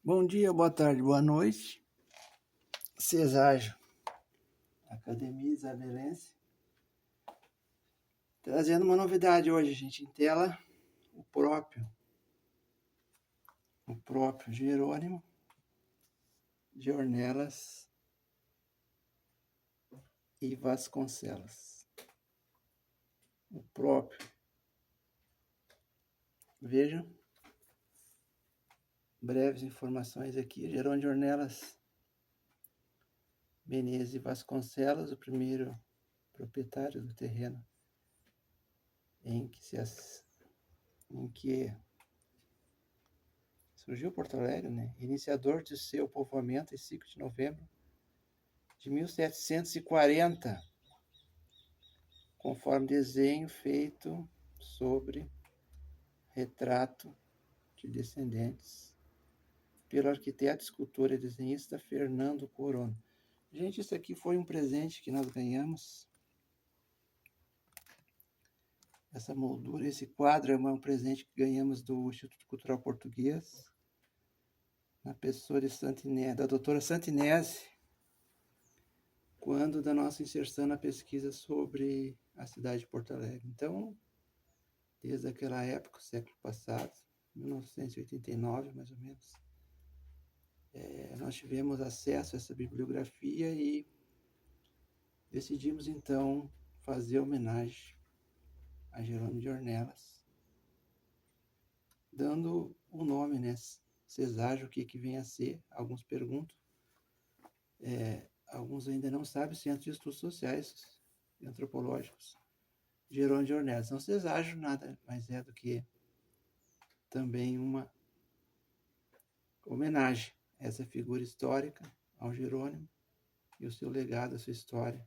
Bom dia, boa tarde, boa noite. Ceságio, Academia Isabelense. Trazendo uma novidade hoje, gente, em tela, o próprio Jerônimo de Ornelas e Vasconcelos. O próprio. Vejam. Breves informações aqui. Jerônimo de Ornelas Menezes e Vasconcelos, o primeiro proprietário do terreno em que surgiu Porto Alegre, né? Iniciador de seu povoamento em 5 de novembro de 1740, conforme desenho feito sobre retrato de descendentes pelo arquiteto, escultor e desenhista Fernando Corona. Gente, isso aqui foi um presente que nós ganhamos. Essa moldura, esse quadro é um presente que ganhamos do Instituto Cultural Português, na pessoa de da doutora Santinese, quando da nossa inserção na pesquisa sobre a cidade de Porto Alegre. Então, desde aquela época, século passado, 1989 mais ou menos, nós tivemos acesso a essa bibliografia e decidimos então fazer homenagem a Jerônimo de Ornelas, dando o nome, né, Ceságio, o que vem a ser. Alguns perguntam, alguns ainda não sabem, Centro de Estudos Sociais e Antropológicos Jerônimo de Ornelas. Então, Ceságio nada mais é do que também uma homenagem a essa figura histórica, ao Jerônimo e o seu legado, a sua história,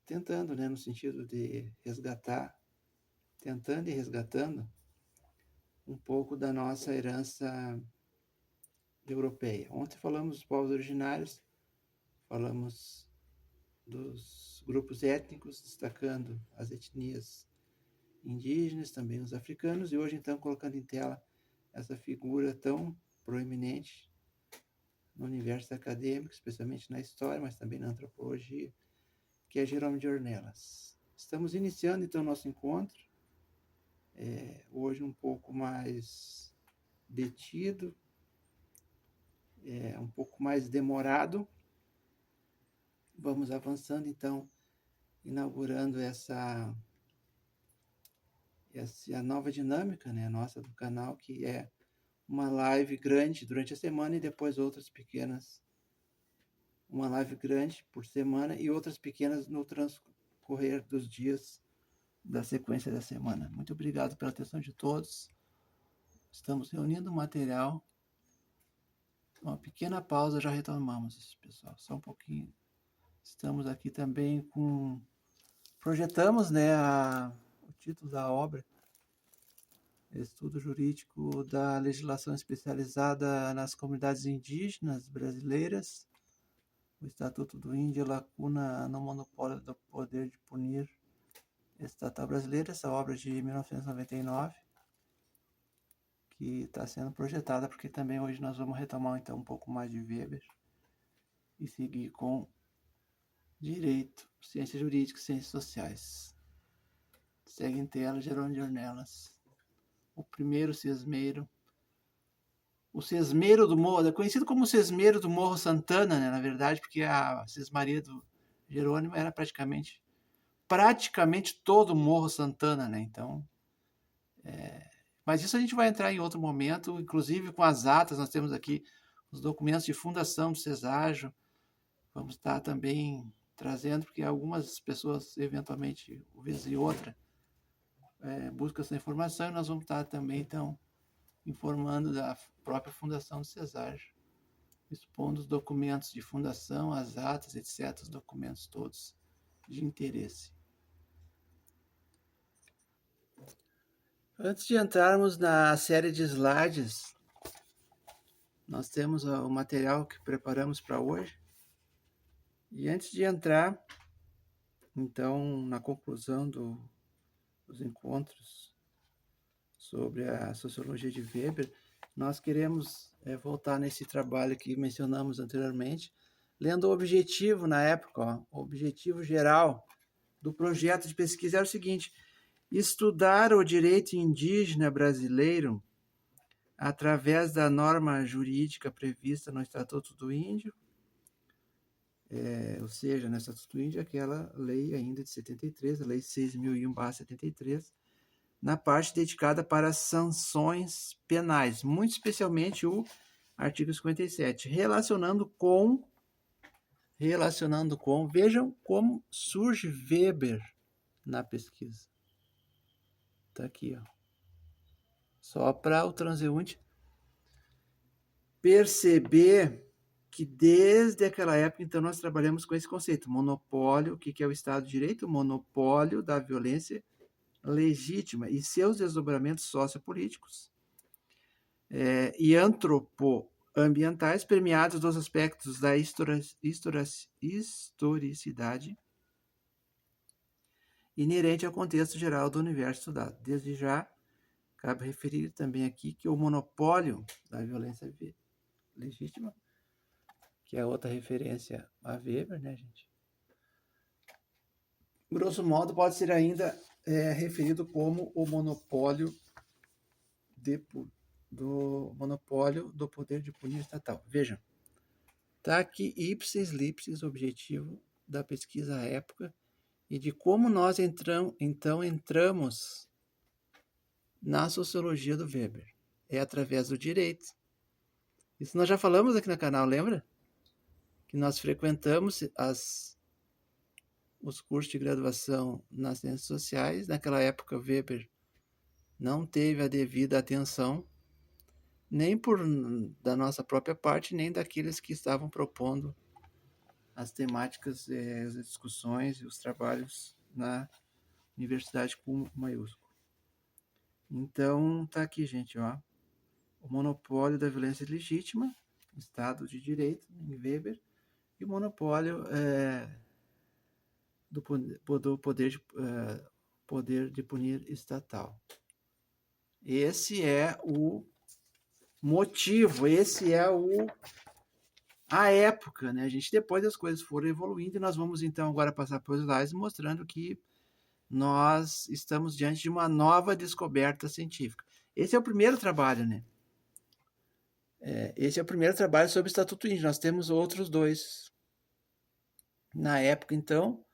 tentando, né, no sentido de resgatar, tentando e resgatando um pouco da nossa herança europeia. Ontem falamos dos povos originários, falamos dos grupos étnicos, destacando as etnias indígenas, também os africanos, e hoje então colocando em tela essa figura tão proeminente no universo acadêmico, especialmente na história, mas também na antropologia, que é Jerônimo de Ornelas. Estamos iniciando então nosso encontro, hoje um pouco mais detido, um pouco mais demorado. Vamos avançando então, inaugurando essa nova dinâmica, né, nossa do canal, que é uma live grande durante a semana e depois outras pequenas, uma live grande por semana e outras pequenas no transcorrer dos dias da sequência da semana. Muito obrigado pela atenção de todos. Estamos reunindo o material. Uma pequena pausa, já retomamos, pessoal, só um pouquinho. Estamos aqui também projetamos, né, o título da obra, Estudo Jurídico da Legislação Especializada nas Comunidades Indígenas Brasileiras, o Estatuto do Índio, lacuna no monopólio do poder de punir estatal brasileira, essa obra de 1999, que está sendo projetada, porque também hoje nós vamos retomar então um pouco mais de Weber e seguir com Direito, Ciências Jurídicas e Ciências Sociais. Segue em tela Jerônimo de Ornelas, o primeiro sesmeiro. O sesmeiro do Morro, é conhecido como Sesmeiro do Morro Santana, né, na verdade, porque a sesmaria do Jerônimo era praticamente todo o Morro Santana, né? Então, mas isso a gente vai entrar em outro momento, inclusive com as atas. Nós temos aqui os documentos de fundação do Ceságio. Vamos estar também trazendo, porque algumas pessoas, eventualmente, uma vez e outra, buscam essa informação, e nós vamos estar também, então, informando da própria fundação do Ceságio, expondo os documentos de fundação, as atas, etc., os documentos todos de interesse. Antes de entrarmos na série de slides, nós temos o material que preparamos para hoje. E antes de entrar, então, na conclusão dos encontros sobre a sociologia de Weber, nós queremos voltar nesse trabalho que mencionamos anteriormente, lendo o objetivo na época, ó, o objetivo geral do projeto de pesquisa era o seguinte: estudar o direito indígena brasileiro através da norma jurídica prevista no Estatuto do Índio, ou seja, no Estatuto do Índio, aquela lei ainda de 73, a Lei 6.001/73, na parte dedicada para sanções penais, muito especialmente o artigo 57, relacionando com, vejam como surge Weber na pesquisa. Está aqui, ó. Só para o transeunte perceber que desde aquela época, então, nós trabalhamos com esse conceito, monopólio. O que é o Estado de Direito? O monopólio da violência legítima e seus desdobramentos sociopolíticos e antropoambientais permeados dos aspectos da historicidade inerente ao contexto geral do universo estudado. Desde já, cabe referir também aqui que o monopólio da violência legítima, que é outra referência a Weber, né, gente? Grosso modo, pode ser ainda referido como o monopólio do poder de punir estatal. Vejam, está aqui ipsis lipsis, objetivo da pesquisa à época e de como nós entramos na sociologia do Weber. É através do direito. Isso nós já falamos aqui no canal, lembra? Que nós frequentamos os cursos de graduação nas ciências sociais. Naquela época, Weber não teve a devida atenção, nem da nossa própria parte, nem daqueles que estavam propondo as temáticas, as discussões e os trabalhos na Universidade com maiúsculo. Então, tá aqui, gente, ó. O monopólio da violência legítima, Estado de Direito, em Weber, e o monopólio do poder de punir estatal. Esse é o motivo, esse é a época, né? A gente, depois as coisas foram evoluindo e nós vamos então agora passar por slides mostrando que nós estamos diante de uma nova descoberta científica. Esse é o primeiro trabalho, né? Esse é o primeiro trabalho sobre o Estatuto Índio. Nós temos outros dois. Na época, então,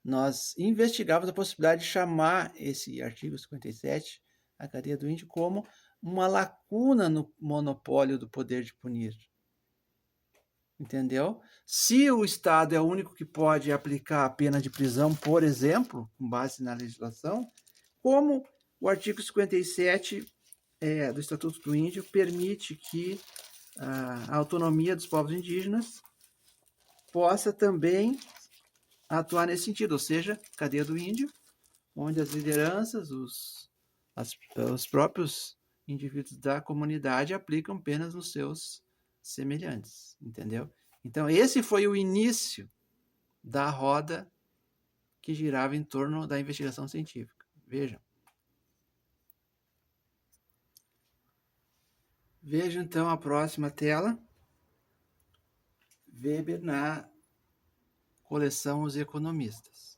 nós investigávamos a possibilidade de chamar esse artigo 57, a cadeia do índio, como uma lacuna no monopólio do poder de punir. Entendeu? Se o Estado é o único que pode aplicar a pena de prisão, por exemplo, com base na legislação, como o artigo 57 do Estatuto do Índio permite que a autonomia dos povos indígenas possa também atuar nesse sentido, ou seja, cadeia do índio, onde as lideranças, os próprios indivíduos da comunidade aplicam penas nos seus semelhantes, entendeu? Então, esse foi o início da roda que girava em torno da investigação científica. Vejam. Vejam, então, a próxima tela. Weber na coleção Os Economistas.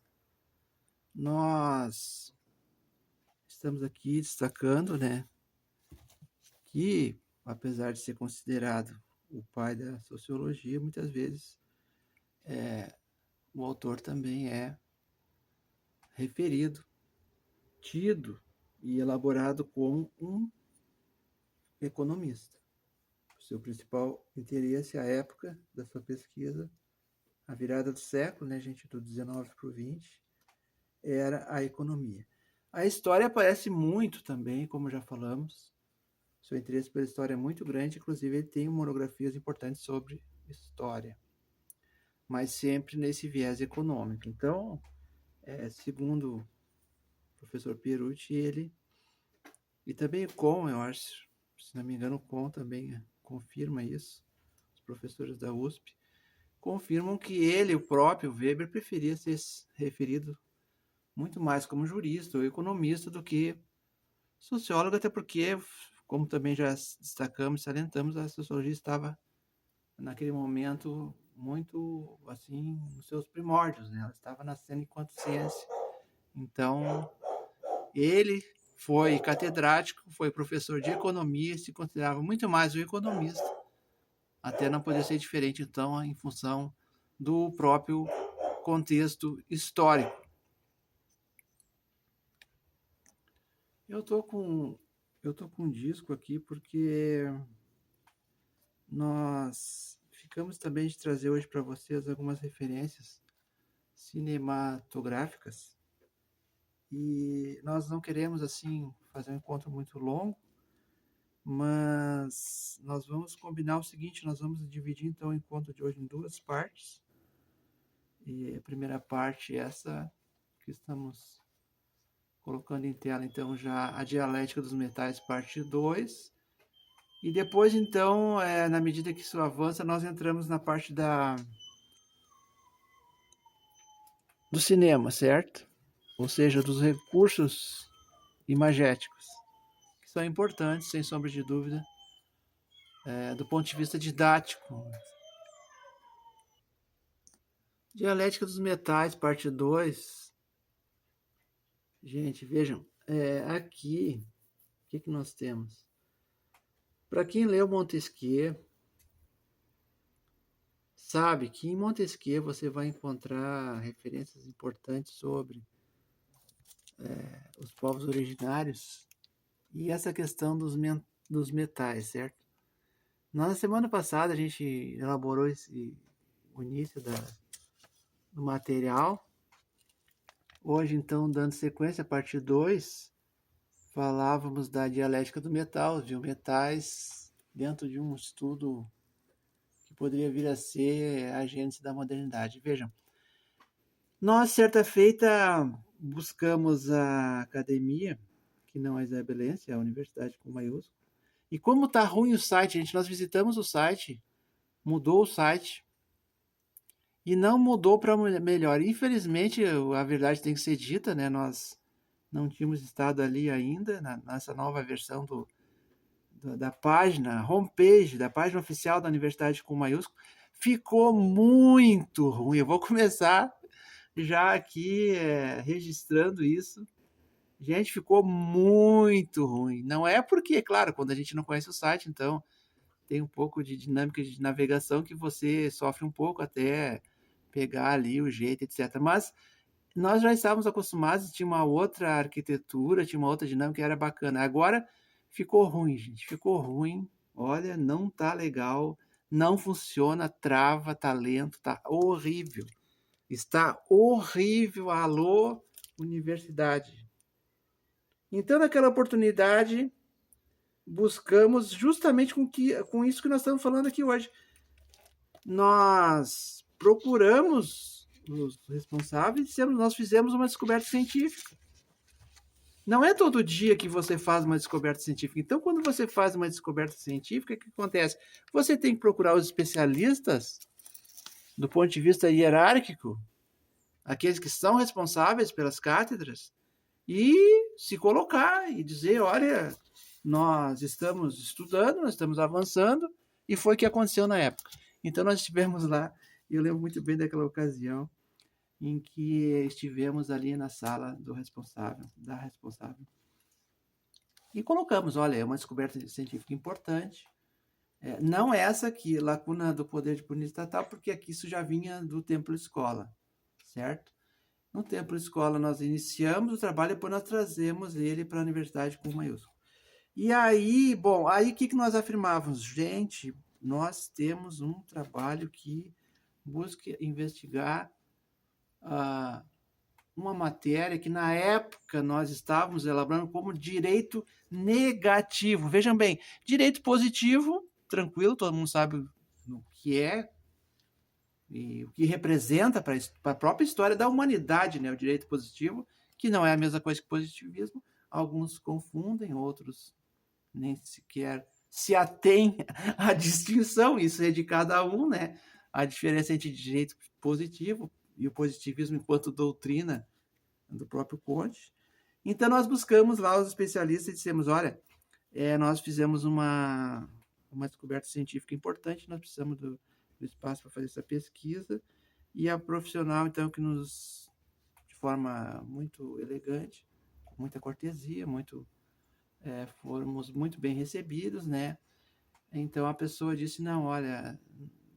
Nós estamos aqui destacando, né, que, apesar de ser considerado o pai da sociologia, muitas vezes o autor também é referido, tido e elaborado como um economista. O seu principal interesse à época da sua pesquisa, a virada do século, né, gente, do 19 para o 20, era a economia. A história aparece muito também, como já falamos. Seu interesse pela história é muito grande, inclusive ele tem monografias importantes sobre história, mas sempre nesse viés econômico. Então, segundo o professor Pierucci, ele, e também o Kohn, eu acho, se não me engano, o Kohn também confirma isso, os professores da USP, confirmam que ele, o próprio Weber, preferia ser referido muito mais como jurista ou economista do que sociólogo, até porque como também já destacamos, salientamos, a sociologia estava, naquele momento, muito, assim, nos seus primórdios, né? Ela estava nascendo enquanto ciência. Então, ele foi catedrático, foi professor de economia, se considerava muito mais um economista, até não poder ser diferente, então, em função do próprio contexto histórico. Eu tô com um disco aqui porque nós ficamos também de trazer hoje para vocês algumas referências cinematográficas e nós não queremos assim fazer um encontro muito longo, mas nós vamos combinar o seguinte, nós vamos dividir então o encontro de hoje em duas partes. E a primeira parte é essa que estamos colocando em tela, então, já a dialética dos metais, parte 2. E depois, então, na medida que isso avança, nós entramos na parte do cinema, certo? Ou seja, dos recursos imagéticos, que são importantes, sem sombra de dúvida, do ponto de vista didático. Dialética dos metais, parte 2. Gente, vejam, aqui, o que nós temos? Para quem leu Montesquieu, sabe que em Montesquieu você vai encontrar referências importantes sobre os povos originários e essa questão dos metais, certo? Na semana passada a gente elaborou o início do material. Hoje, então, dando sequência, a parte 2, falávamos da dialética do metal, de metais dentro de um estudo que poderia vir a ser a gênese da modernidade. Vejam, nós, certa feita, buscamos a academia, que não é isabelense, é a universidade com maiúsculo. E como está ruim o site, gente, nós visitamos o site, mudou o site, e não mudou para melhor. Infelizmente, a verdade tem que ser dita, né? Nós não tínhamos estado ali ainda, nessa nova versão da página, homepage, da página oficial da Universidade com maiúsculo. Ficou muito ruim. Eu vou começar já aqui registrando isso. Gente, ficou muito ruim. Não é porque, claro, quando a gente não conhece o site, então tem um pouco de dinâmica de navegação que você sofre um pouco até pegar ali o jeito, etc. Mas nós já estávamos acostumados, tinha uma outra arquitetura, tinha uma outra dinâmica que era bacana. Agora ficou ruim, gente, ficou ruim. Olha, não tá legal, não funciona, trava, tá lento, tá horrível. Está horrível. Alô, universidade. Então, naquela oportunidade, buscamos justamente com isso que nós estamos falando aqui hoje. Nós procuramos os responsáveis e dissemos, nós fizemos uma descoberta científica. Não é todo dia que você faz uma descoberta científica. Então, quando você faz uma descoberta científica, o que acontece? Você tem que procurar os especialistas do ponto de vista hierárquico, aqueles que são responsáveis pelas cátedras, e se colocar e dizer, olha, nós estamos estudando, nós estamos avançando, e foi o que aconteceu na época. Então, nós estivemos lá, e eu lembro muito bem daquela ocasião em que estivemos ali na sala da responsável, e colocamos, olha, é uma descoberta científica importante, não essa aqui, lacuna do poder de punir estatal, porque aqui isso já vinha do Templo Escola, certo? No Templo Escola nós iniciamos o trabalho, depois nós trazemos ele para a universidade com maiúsculo. E aí, bom, aí o que nós afirmávamos? Gente, nós temos um trabalho que busca investigar uma matéria que na época nós estávamos elaborando como direito negativo. Vejam bem, direito positivo, tranquilo, todo mundo sabe o que é e o que representa para a própria história da humanidade, né? O direito positivo, que não é a mesma coisa que positivismo. Alguns confundem, outros nem sequer se atém à distinção, isso é de cada um, né? A diferença entre direito positivo e o positivismo enquanto doutrina do próprio Conte. Então nós buscamos lá os especialistas e dissemos, olha, nós fizemos uma descoberta científica importante, nós precisamos do espaço para fazer essa pesquisa, e a profissional, então, que nos, de forma muito elegante, com muita cortesia, fomos muito bem recebidos, né? Então a pessoa disse, não, olha,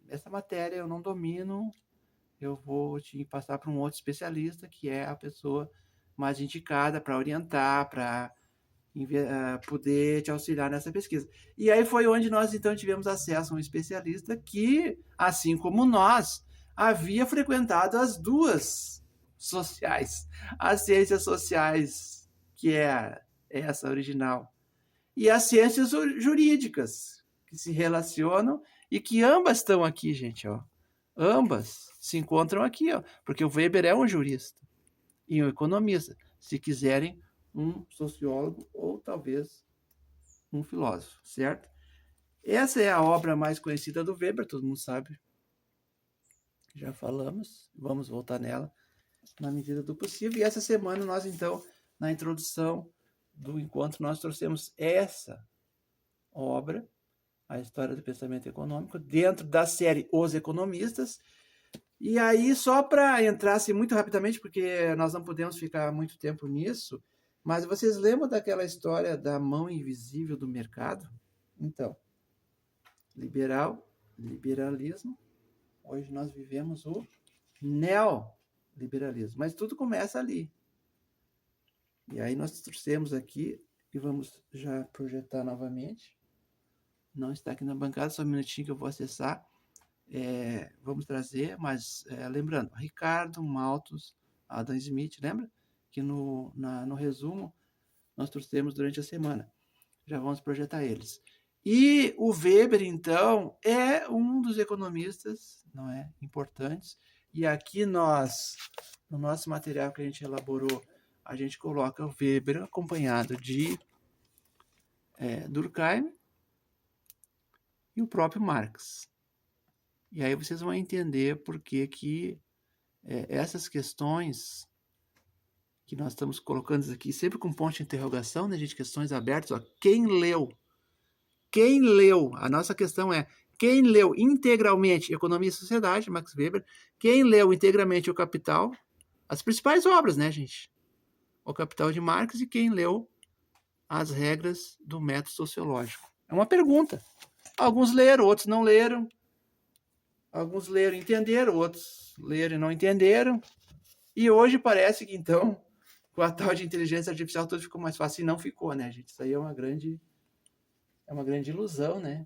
essa matéria eu não domino, eu vou te passar para um outro especialista, que é a pessoa mais indicada para orientar, para poder te auxiliar nessa pesquisa. E aí foi onde nós, então, tivemos acesso a um especialista que, assim como nós, havia frequentado as duas sociais, as ciências sociais, que é essa original, e as ciências jurídicas, que se relacionam e que ambas estão aqui, gente, ó. Ambas se encontram aqui, ó, porque o Weber é um jurista e um economista. Se quiserem, um sociólogo ou talvez um filósofo, certo? Essa é a obra mais conhecida do Weber, todo mundo sabe. Já falamos, vamos voltar nela na medida do possível. E essa semana nós, então, na introdução do encontro, nós trouxemos essa obra, A História do Pensamento Econômico, dentro da série Os Economistas. E aí, só para entrar assim, muito rapidamente, porque nós não podemos ficar muito tempo nisso, mas vocês lembram daquela história da mão invisível do mercado? Então, liberalismo, hoje nós vivemos o neoliberalismo, mas tudo começa ali. E aí nós trouxemos aqui, e vamos já projetar novamente. Não está aqui na bancada, só um minutinho que eu vou acessar. Vamos trazer, mas lembrando, Ricardo, Malthus, Adam Smith, lembra? Que no resumo nós trouxemos durante a semana. Já vamos projetar eles. E o Weber, então, é um dos economistas, não é, importantes. E aqui nós, no nosso material que a gente elaborou, a gente coloca o Weber acompanhado de Durkheim e o próprio Marx. E aí vocês vão entender por que essas questões que nós estamos colocando aqui, sempre com ponto de interrogação, né, gente? Questões abertas. Ó. Quem leu? Quem leu? A nossa questão é, quem leu integralmente Economia e Sociedade, Max Weber? Quem leu integralmente O Capital? As principais obras, né, gente? O Capital de Marx, e quem leu As Regras do Método Sociológico? É uma pergunta. Alguns leram, outros não leram. Alguns leram e entenderam, outros leram e não entenderam. E hoje parece que, então, com a tal de inteligência artificial, tudo ficou mais fácil. E não ficou, né, gente? Isso aí é uma grande ilusão, né?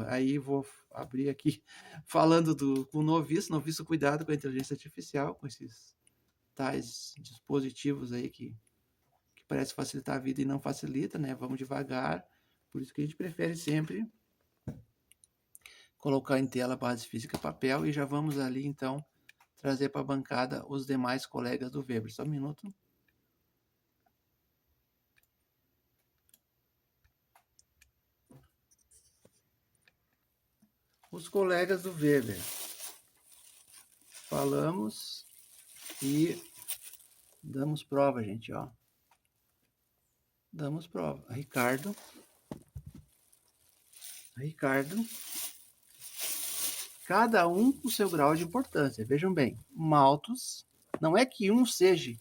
Aí vou abrir aqui falando com o noviço, cuidado com a inteligência artificial, com esses tais dispositivos aí que parece facilitar a vida e não facilita, né? Vamos devagar. Por isso que a gente prefere sempre colocar em tela base física e papel, e já vamos ali, então, trazer para a bancada os demais colegas do Weber. Só um minuto. Os colegas do Weber. Falamos e damos prova, gente, ó. Damos prova. Ricardo. Cada um com seu grau de importância. Vejam bem, Malthus, não é que um seja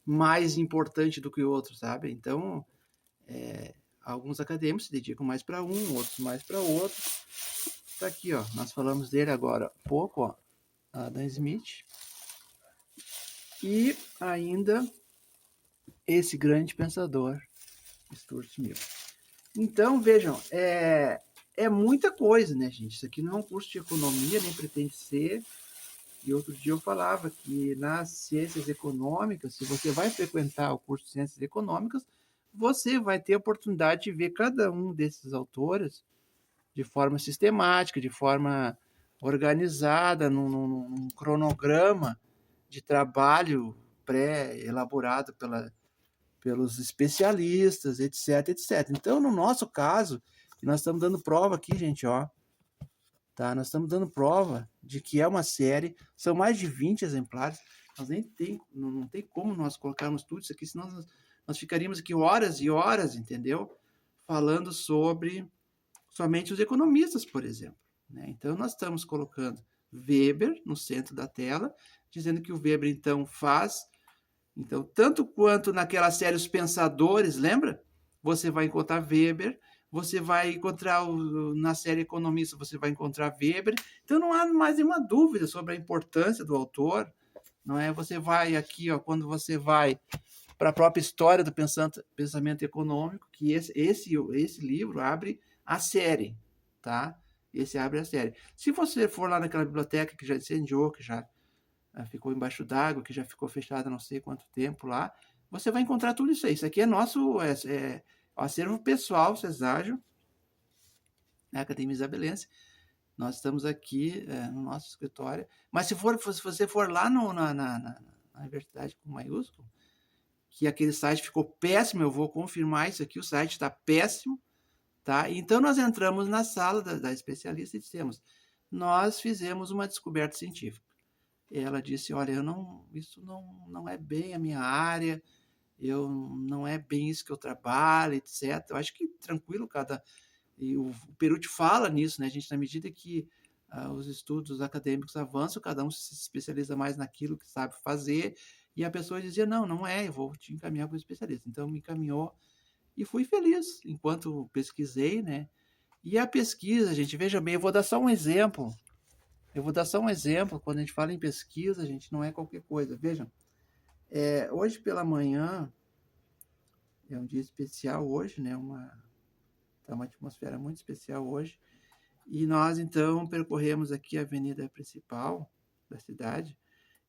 mais importante do que o outro, sabe? Então, alguns acadêmicos se dedicam mais para um, outros mais para outro. Tá aqui, ó. Nós falamos dele agora pouco, ó. Adam Smith. E ainda esse grande pensador, Stuart Mill. Então, vejam, é muita coisa, né, gente? Isso aqui não é um curso de economia, nem pretende ser. E outro dia eu falava que nas ciências econômicas, se você vai frequentar o curso de ciências econômicas, você vai ter a oportunidade de ver cada um desses autores de forma sistemática, de forma organizada, num cronograma de trabalho pré-elaborado pelos especialistas, etc, etc. Então, no nosso caso, nós estamos dando prova aqui, gente, ó. Tá? Nós estamos dando prova de que é uma série, são mais de 20 exemplares, nós não tem como nós colocarmos tudo isso aqui, senão nós ficaríamos aqui horas e horas, entendeu? falando sobre somente os economistas, por exemplo, né? Então, nós estamos colocando Weber no centro da tela, dizendo que o Weber, então, faz... Então, tanto quanto naquela série Os Pensadores, lembra? Você vai encontrar Weber, você vai encontrar na série Economista, você vai encontrar Weber. Então, não há mais nenhuma dúvida sobre a importância do autor, não é? Você vai aqui, ó, quando você vai para a própria história do pensamento econômico, que esse livro abre a série, tá? Esse abre a série. Se você for lá naquela biblioteca que já incendiou, que já ficou embaixo d'água, que já ficou fechada não sei quanto tempo lá, você vai encontrar tudo isso aí. Isso aqui é nosso acervo pessoal, Ceságio, na Academia Isabelense. Nós estamos aqui no nosso escritório. Mas se você for lá na Universidade com maiúsculo, que aquele site ficou péssimo, eu vou confirmar isso aqui, o site está péssimo, tá? Então, nós entramos na sala da especialista e dissemos, nós fizemos uma descoberta científica. Ela disse, olha, isso não é bem a minha área, não é bem isso que eu trabalho, etc. Eu acho que tranquilo, e o Perucci fala nisso, né? A gente, na medida que os estudos acadêmicos avançam, cada um se especializa mais naquilo que sabe fazer, e a pessoa dizia, não é, eu vou te encaminhar para o especialista. Então, me encaminhou e fui feliz enquanto pesquisei, né? E a pesquisa, gente, veja bem, eu vou dar só um exemplo. Quando a gente fala em pesquisa, gente, não é qualquer coisa. Vejam, hoje pela manhã, é um dia especial hoje, né? Tá uma atmosfera muito especial hoje. E nós, então, percorremos aqui a avenida principal da cidade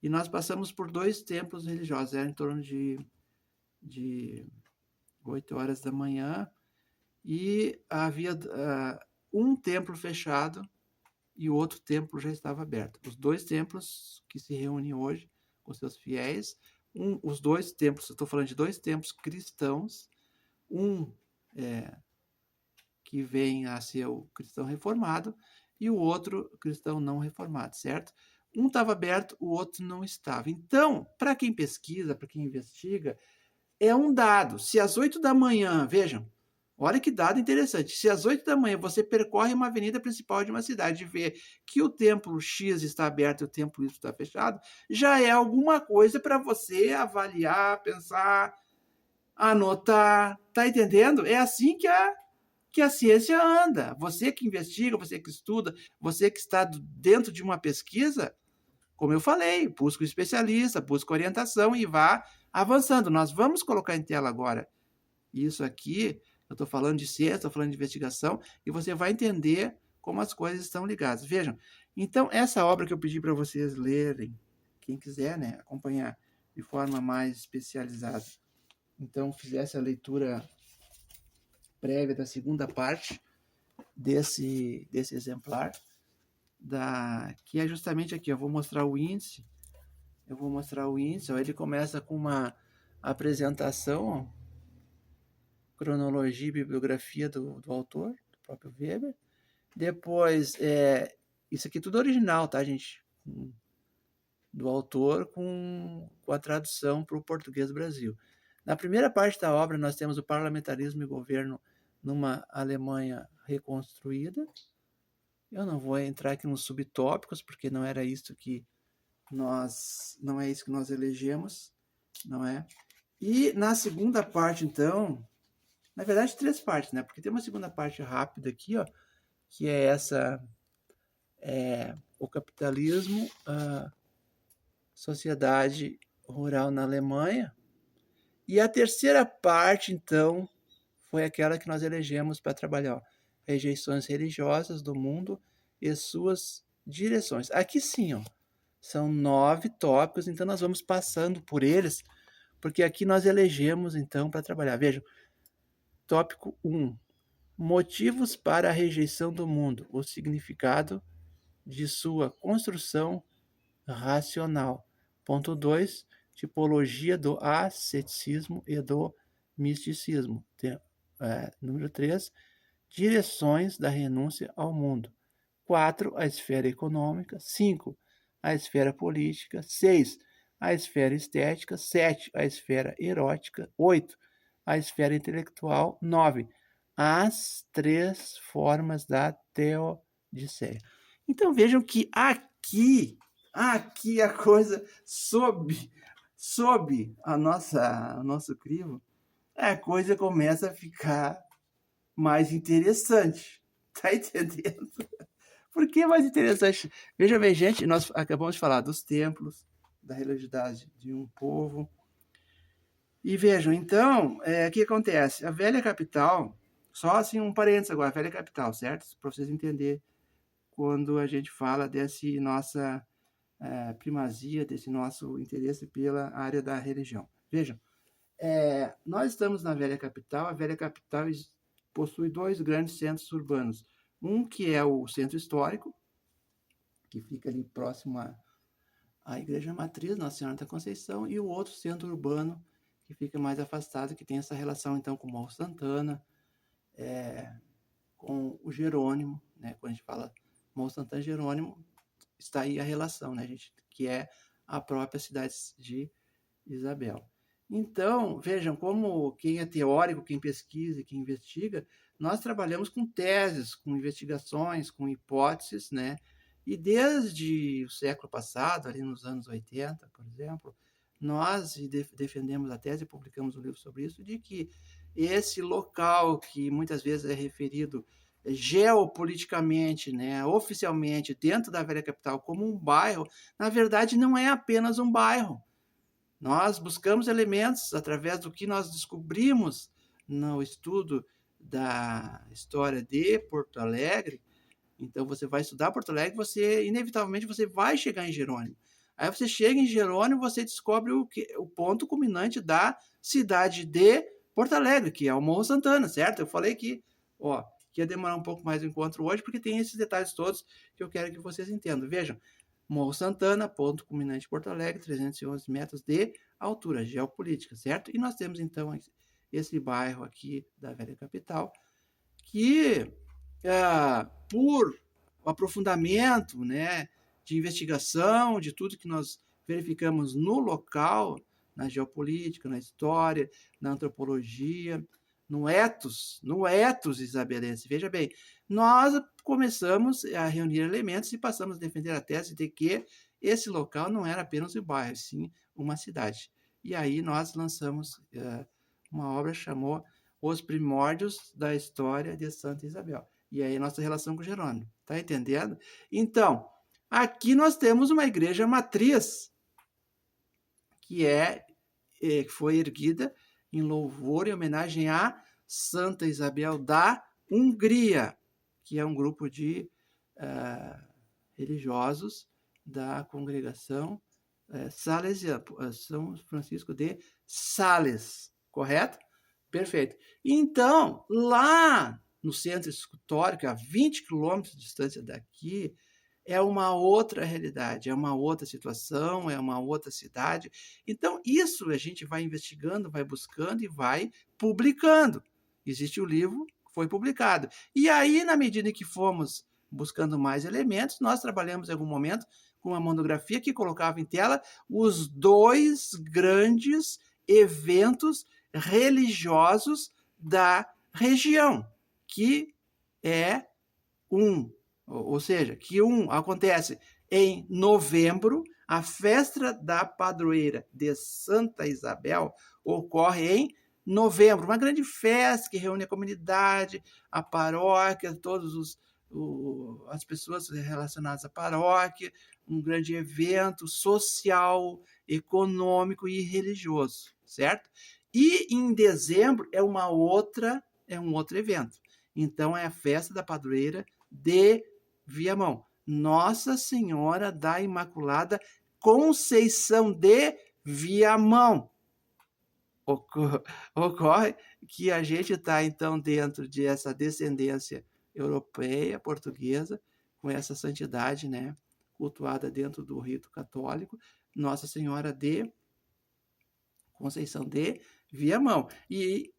e nós passamos por 2 templos religiosos. Era em torno de 8 horas da manhã e havia um templo fechado e o outro templo já estava aberto. Os 2 templos que se reúnem hoje com seus fiéis, os 2 templos, eu estou falando de 2 templos cristãos, que vem a ser o cristão reformado e o outro cristão não reformado, certo? Um estava aberto, o outro não estava. Então, para quem pesquisa, para quem investiga, é um dado. Se às 8 da manhã, vejam, olha que dado interessante. Se às 8 da manhã você percorre uma avenida principal de uma cidade e vê que o templo X está aberto e o templo Y está fechado, já é alguma coisa para você avaliar, pensar, anotar. Tá entendendo? É assim que a ciência anda. Você que investiga, você que estuda, você que está dentro de uma pesquisa, como eu falei, busca um especialista, busca orientação e vá avançando. Nós vamos colocar em tela agora isso aqui, eu estou falando de ciência, estou falando de investigação, e você vai entender como as coisas estão ligadas. Vejam, então, essa obra que eu pedi para vocês lerem, quem quiser, né, acompanhar de forma mais especializada, então fizesse a leitura prévia da segunda parte desse exemplar, que é justamente aqui. Eu vou mostrar o índice. Ó, ele começa com uma apresentação, ó, cronologia e bibliografia do autor, do próprio Weber. Depois, isso aqui tudo original, tá, gente? Do autor com a tradução para o português do Brasil. Na primeira parte da obra, nós temos o parlamentarismo e governo numa Alemanha reconstruída. Eu não vou entrar aqui nos subtópicos, porque não é isso que nós elegemos, não é? E na segunda parte, então, na verdade, 3 partes, né? Porque tem uma segunda parte rápida aqui, ó, que é essa, o capitalismo, a sociedade rural na Alemanha. E a terceira parte, então, foi aquela que nós elegemos para trabalhar, ó, rejeições religiosas do mundo e suas direções. Aqui sim, ó, são 9 tópicos, então nós vamos passando por eles, porque aqui nós elegemos, então, para trabalhar. Vejam, tópico 1, motivos para a rejeição do mundo, o significado de sua construção racional. Ponto 2, tipologia do asceticismo e do misticismo. Número 3, direções da renúncia ao mundo. 4, a esfera econômica. 5, a esfera política. 6, a esfera estética. 7, a esfera erótica. 8, a esfera intelectual. 9, as 3 formas da Teodiceia. Então vejam que aqui a coisa sob o nosso crivo, a coisa começa a ficar mais interessante. Tá entendendo? Por que mais interessante? Veja bem, gente, nós acabamos de falar dos templos, da religiosidade de um povo. E vejam, então, o que acontece? A velha capital, só assim um parênteses agora, a velha capital, certo? Para vocês entenderem quando a gente fala desse nossa primazia, desse nosso interesse pela área da religião. Vejam, nós estamos na velha capital, a velha capital possui 2 grandes centros urbanos. Um que é o centro histórico, que fica ali próximo à Igreja Matriz, Nossa Senhora da Conceição, e o outro centro urbano, que fica mais afastado, que tem essa relação, então, com o Morro Santana, com o Jerônimo, né? Quando a gente fala Morro Santana e Jerônimo, está aí a relação, né, gente? Que é a própria cidade de Isabel. Então, vejam como quem é teórico, quem pesquisa e quem investiga, nós trabalhamos com teses, com investigações, com hipóteses, né? E desde o século passado, ali nos anos 80, por exemplo, nós defendemos a tese e publicamos um livro sobre isso, de que esse local que muitas vezes é referido geopoliticamente, né, oficialmente, dentro da velha capital como um bairro, na verdade não é apenas um bairro. Nós buscamos elementos através do que nós descobrimos no estudo da história de Porto Alegre. Então, você vai estudar Porto Alegre, inevitavelmente, você vai chegar em Jerônimo. Aí você chega em Jerônimo, você descobre o ponto culminante da cidade de Porto Alegre, que é o Morro Santana, certo? Eu falei que ia demorar um pouco mais o encontro hoje, porque tem esses detalhes todos que eu quero que vocês entendam. Vejam, Morro Santana, ponto culminante de Porto Alegre, 311 metros de altura geopolítica, certo? E nós temos, então, esse bairro aqui da velha capital, que, por aprofundamento, né, de investigação, de tudo que nós verificamos no local, na geopolítica, na história, na antropologia, no ethos isabelense. Veja bem, nós começamos a reunir elementos e passamos a defender a tese de que esse local não era apenas um bairro, sim uma cidade. E aí nós lançamos uma obra que chamou Os Primórdios da História de Santa Isabel. E aí nossa relação com Jerônimo. Tá entendendo? Então, aqui nós temos uma igreja matriz, que foi erguida em louvor e homenagem a Santa Isabel da Hungria, que é um grupo de religiosos da congregação salesiana, São Francisco de Sales, correto? Perfeito. Então, lá no centro histórico, a 20 quilômetros de distância daqui, é uma outra realidade, é uma outra situação, é uma outra cidade. Então, isso a gente vai investigando, vai buscando e vai publicando. Existe o livro, foi publicado. E aí, na medida que fomos buscando mais elementos, nós trabalhamos em algum momento com uma monografia que colocava em tela os 2 grandes eventos religiosos da região, que é ou seja, que acontece em novembro, a festa da padroeira de Santa Isabel ocorre em novembro, uma grande festa que reúne a comunidade, a paróquia, as pessoas relacionadas à paróquia, um grande evento social, econômico e religioso, certo? E em dezembro é um outro evento. Então é a festa da padroeira de Viamão, Nossa Senhora da Imaculada Conceição de Viamão. Ocorre que a gente está, então, dentro dessa descendência europeia, portuguesa, com essa santidade, né, cultuada dentro do rito católico, Nossa Senhora de Conceição de Viamão. E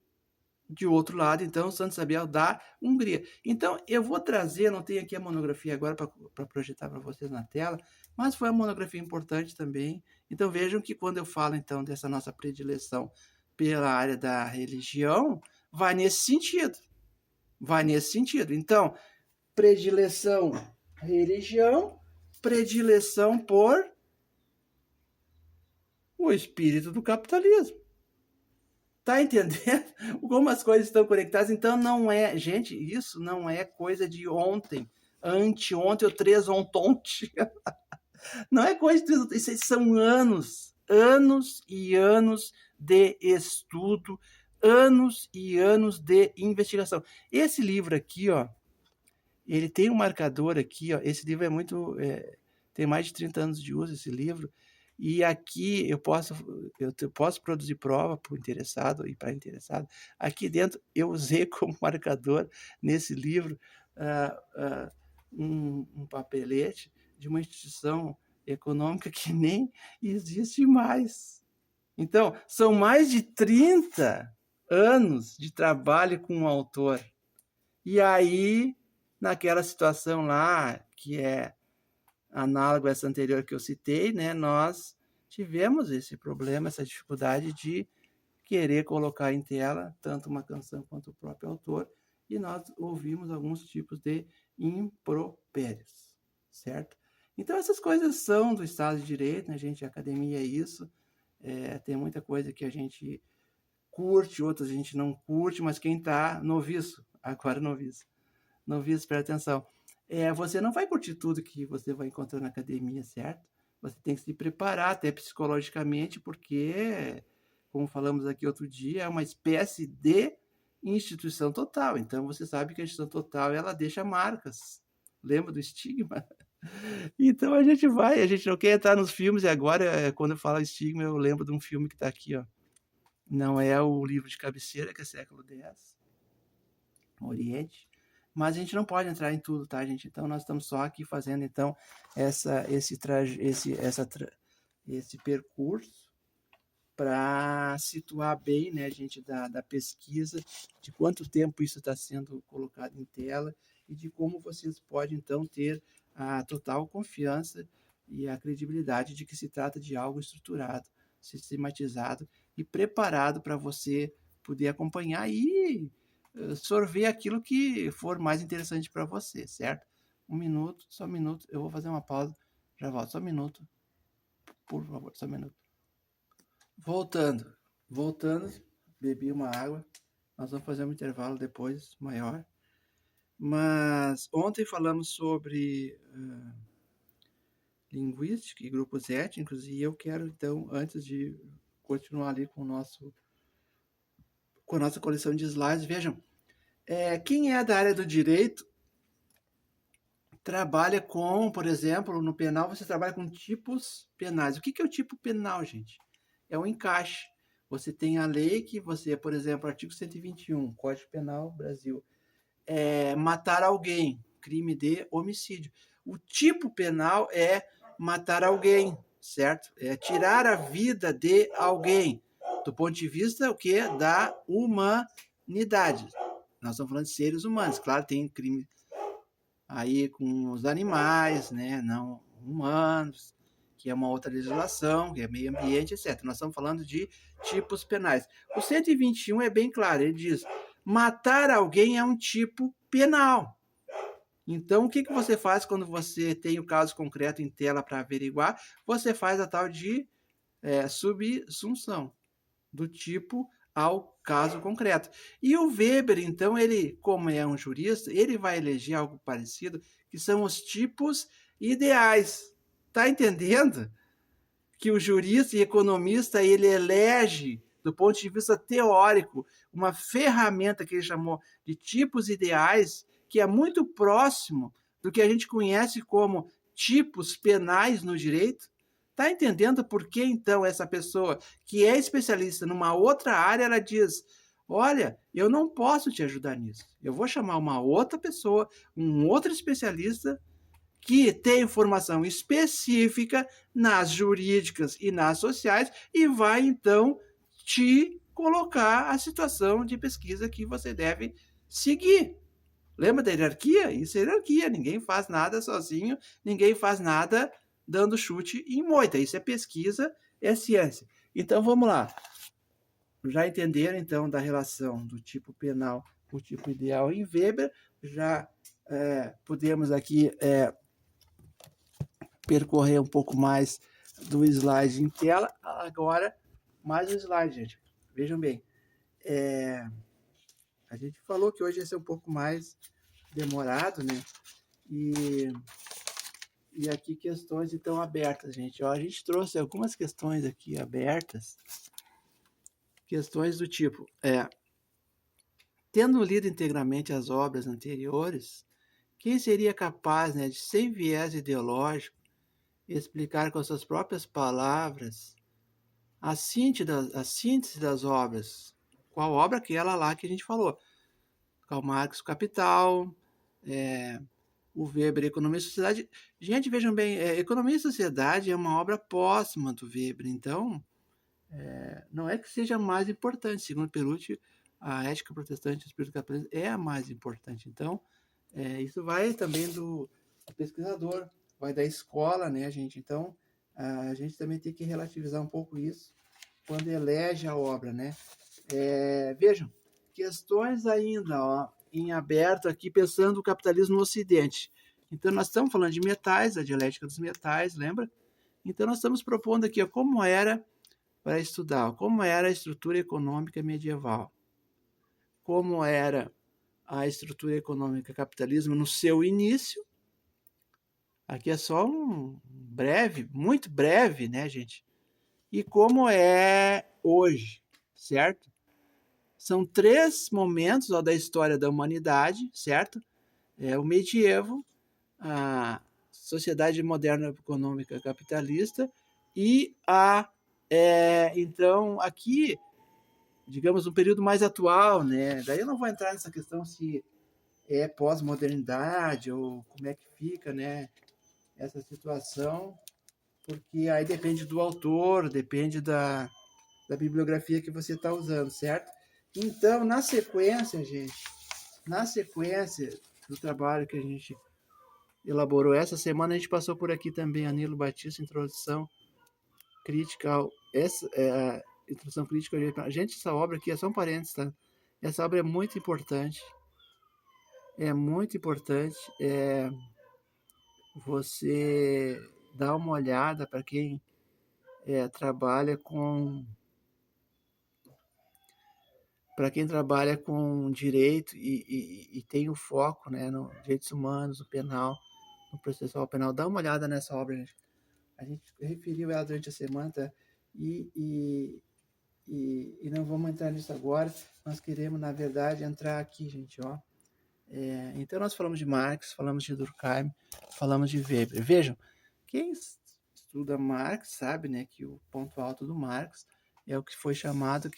de outro lado, então, Santa Isabel da Hungria. Então, eu vou trazer, não tenho aqui a monografia agora para projetar para vocês na tela, mas foi uma monografia importante também. Então, vejam que quando eu falo, então, dessa nossa predileção pela área da religião, vai nesse sentido. Vai nesse sentido. Então, predileção, religião, predileção por o espírito do capitalismo. Tá entendendo como as coisas estão conectadas? Então, não é... Gente, isso não é coisa de ontem, anteontem ou três ontonte. Não é coisa de três ontonte. Isso são anos, anos e anos de estudo, anos e anos de investigação. Esse livro aqui, ó, ele tem um marcador aqui, ó. Esse livro é muito... tem mais de 30 anos de uso, esse livro. E aqui eu posso produzir prova para o interessado e para interessado. Aqui dentro eu usei como marcador nesse livro um papelete de uma instituição econômica que nem existe mais. Então, são mais de 30 anos de trabalho com o autor. E aí, naquela situação lá, que é análogo a essa anterior que eu citei, né, nós tivemos esse problema, essa dificuldade de querer colocar em tela tanto uma canção quanto o próprio autor, e nós ouvimos alguns tipos de impropérios, certo? Então, essas coisas são do Estado de Direito, né, gente? A academia é isso. Tem muita coisa que a gente curte, outras a gente não curte, mas quem está noviço, agora noviço, presta atenção. Você não vai curtir tudo que você vai encontrar na academia, certo? Você tem que se preparar até psicologicamente, porque, como falamos aqui outro dia, é uma espécie de instituição total. Então, você sabe que a instituição total, ela deixa marcas. Lembra do estigma? Então, a gente não quer entrar nos filmes, e agora, quando eu falo estigma, eu lembro de um filme que está aqui, ó. Não é o livro de cabeceira, que é século X, Oriente, mas a gente não pode entrar em tudo, tá, gente? Então, nós estamos só aqui fazendo, então, esse percurso para situar bem, né, gente, da pesquisa, de quanto tempo isso está sendo colocado em tela e de como vocês podem, então, ter a total confiança e a credibilidade de que se trata de algo estruturado, sistematizado e preparado para você poder acompanhar e sorver aquilo que for mais interessante para você, certo? Só um minuto, eu vou fazer uma pausa, já volto, só um minuto, por favor, só um minuto. Voltando, bebi uma água, nós vamos fazer um intervalo depois, maior, mas ontem falamos sobre linguística e grupos étnicos, e eu quero, então, antes de continuar ali com a nossa coleção de slides, vejam, quem é da área do direito trabalha com, por exemplo, no penal, você trabalha com tipos penais. O que é o tipo penal, gente? É um encaixe. Você tem a lei que você, por exemplo, artigo 121, Código Penal Brasil, matar alguém, crime de homicídio. O tipo penal é matar alguém, certo? É tirar a vida de alguém, do ponto de vista o quê? Da humanidade. Nós estamos falando de seres humanos. Claro, tem crime aí com os animais, né, não humanos, que é uma outra legislação, que é meio ambiente, etc. Nós estamos falando de tipos penais. O 121 é bem claro, ele diz, matar alguém é um tipo penal. Então, o que você faz quando você tem o caso concreto em tela para averiguar? Você faz a tal de subsunção, do tipo ao caso concreto. E o Weber, então, ele, como é um jurista, ele vai eleger algo parecido, que são os tipos ideais. Tá entendendo? Que o jurista e economista, ele elege, do ponto de vista teórico, uma ferramenta que ele chamou de tipos ideais, que é muito próximo do que a gente conhece como tipos penais no direito. Está entendendo por que, então, essa pessoa que é especialista numa outra área, ela diz, olha, eu não posso te ajudar nisso. Eu vou chamar uma outra pessoa, um outro especialista que tem formação específica nas jurídicas e nas sociais e vai, então, te colocar a situação de pesquisa que você deve seguir. Lembra da hierarquia? Isso é hierarquia. Ninguém faz nada sozinho, ninguém faz nada dando chute em moita. Isso é pesquisa, é ciência. Então, vamos lá. Já entenderam, então, da relação do tipo penal o tipo ideal em Weber. Já podemos aqui percorrer um pouco mais do slide em tela. Agora, mais um slide, gente. Vejam bem. A gente falou que hoje ia ser um pouco mais demorado, né? E aqui questões então abertas, gente. Ó, a gente trouxe algumas questões aqui abertas. Questões do tipo, tendo lido integralmente as obras anteriores, quem seria capaz, né, de, sem viés ideológico, explicar com suas próprias palavras a síntese das obras? Qual obra? Aquela lá que a gente falou. Karl Marx, Capital, o Weber, Economia e Sociedade. Gente, vejam bem, Economia e Sociedade é uma obra póstuma do Weber, então não é que seja mais importante. Segundo Perucci, a ética protestante e o espírito capitalista é a mais importante. Então, isso vai também do pesquisador, vai da escola, né, gente? Então, a gente também tem que relativizar um pouco isso quando elege a obra, né? Vejam, questões ainda, ó, em aberto aqui, pensando o capitalismo no Ocidente. Então, nós estamos falando de metais, a dialética dos metais, lembra? Então, nós estamos propondo aqui, ó, como era, para estudar, ó, como era a estrutura econômica medieval, como era a estrutura econômica capitalismo no seu início. Aqui é só um breve, muito breve, né, gente? E como é hoje, certo? São 3 momentos, ó, da história da humanidade, certo? O medievo, a sociedade moderna econômica capitalista e então, aqui, digamos, um período mais atual, né? Daí eu não vou entrar nessa questão se é pós-modernidade ou como é que fica, né, essa situação, porque aí depende do autor, depende da bibliografia que você está usando, certo? Então, na sequência, gente, na sequência do trabalho que a gente elaborou essa semana, a gente passou por aqui também, Anilo Batista, introdução crítica a introdução crítica ao... Gente, essa obra aqui é só um parênteses, tá? Essa obra é muito importante. É muito importante. Você dá uma olhada para quem trabalha com direito e tem o foco, né, no direitos humanos, no penal, no processual penal. Dá uma olhada nessa obra, gente. A gente referiu ela durante a semana, tá? E não vamos entrar nisso agora. Nós queremos, na verdade, entrar aqui, gente, ó. Então, nós falamos de Marx, falamos de Durkheim, falamos de Weber. Vejam, quem estuda Marx sabe, né, que o ponto alto do Marx é o que foi chamado,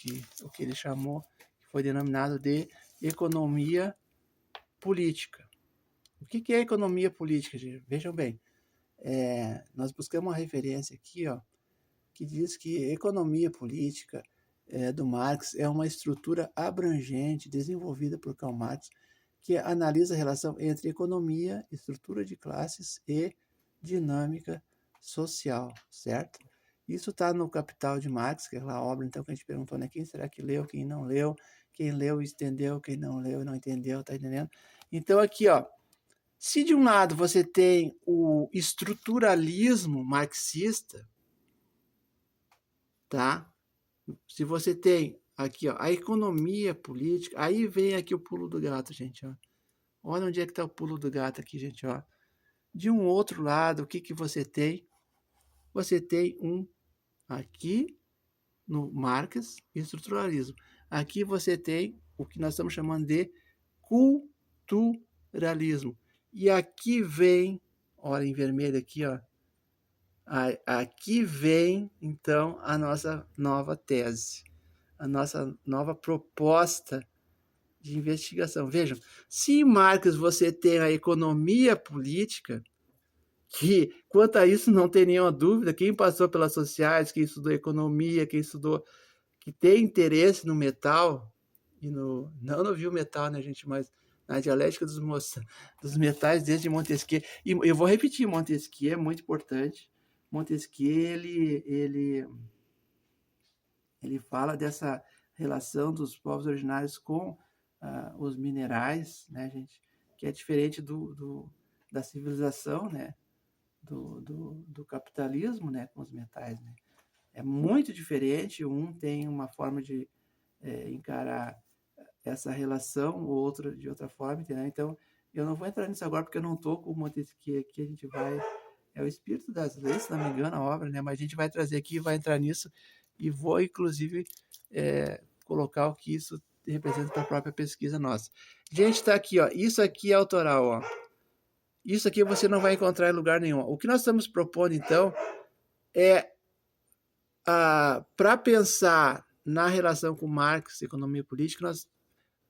o que ele chamou, que foi denominado de economia política. O que é economia política, gente? Vejam bem, nós buscamos uma referência aqui, ó, que diz que economia política do Marx é uma estrutura abrangente desenvolvida por Karl Marx que analisa a relação entre economia, estrutura de classes e dinâmica social, certo? Isso está no Capital de Marx, que é aquela obra, então, que a gente perguntou, né? Quem será que leu, quem não leu, quem leu entendeu, quem não leu e não entendeu, tá entendendo? Então, aqui, ó, se de um lado você tem o estruturalismo marxista, tá? Se você tem aqui, ó, a economia política, aí vem aqui o pulo do gato, gente, ó. Olha onde é que está o pulo do gato aqui, gente, ó. De um outro lado, o que que você tem? Você tem aqui no Marx, estruturalismo. Aqui você tem o que nós estamos chamando de culturalismo. E aqui vem, olha em vermelho aqui, ó. Aqui vem, então, a nossa nova tese, a nossa nova proposta de investigação. Vejam, se em Marx você tem a economia política, que quanto a isso não tem nenhuma dúvida, quem passou pelas sociais, quem estudou economia, quem estudou, que tem interesse no metal, não no metal, né, gente, mas na dialética dos metais desde Montesquieu. E eu vou repetir, Montesquieu é muito importante. Montesquieu, ele fala dessa relação dos povos originários com os minerais, né, gente, que é diferente da civilização, né, do capitalismo, né, com os metais, né. É muito diferente, um tem uma forma de encarar essa relação, o outro de outra forma, entendeu? Então, eu não vou entrar nisso agora, porque eu não estou com o Montesquieu aqui, a gente vai... É o Espírito das Leis, se não me engano, a obra, né? Mas a gente vai trazer aqui, vai entrar nisso, e vou, inclusive, colocar o que isso representa para a própria pesquisa nossa. Gente, está aqui, ó. Isso aqui é autoral, ó. Isso aqui você não vai encontrar em lugar nenhum. O que nós estamos propondo, então, é para pensar na relação com Marx, economia política,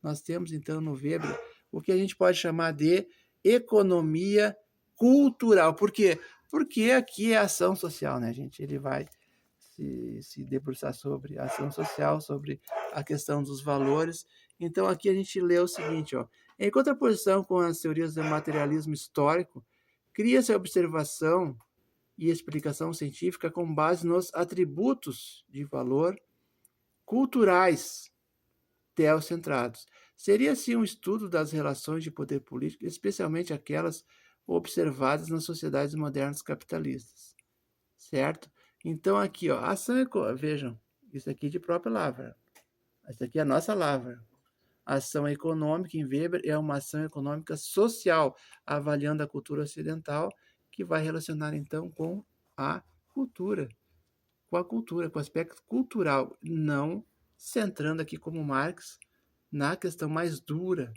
nós temos, então, no Weber, o que a gente pode chamar de economia cultural. Por quê? Porque aqui é ação social, né, gente? Ele vai se debruçar sobre a ação social, sobre a questão dos valores. Então, aqui a gente lê o seguinte, ó. Em contraposição com as teorias do materialismo histórico, cria-se a observação e explicação científica com base nos atributos de valor culturais teocentrados. Seria, assim, um estudo das relações de poder político, especialmente aquelas observadas nas sociedades modernas capitalistas, certo? Então, aqui, ó, vejam, isso aqui de própria Lavra. Isso aqui é a nossa Lavra. A ação econômica, em Weber, é uma ação econômica social, avaliando a cultura ocidental, que vai relacionar, então, com a cultura, com o aspecto cultural, não centrando aqui como Marx na questão mais dura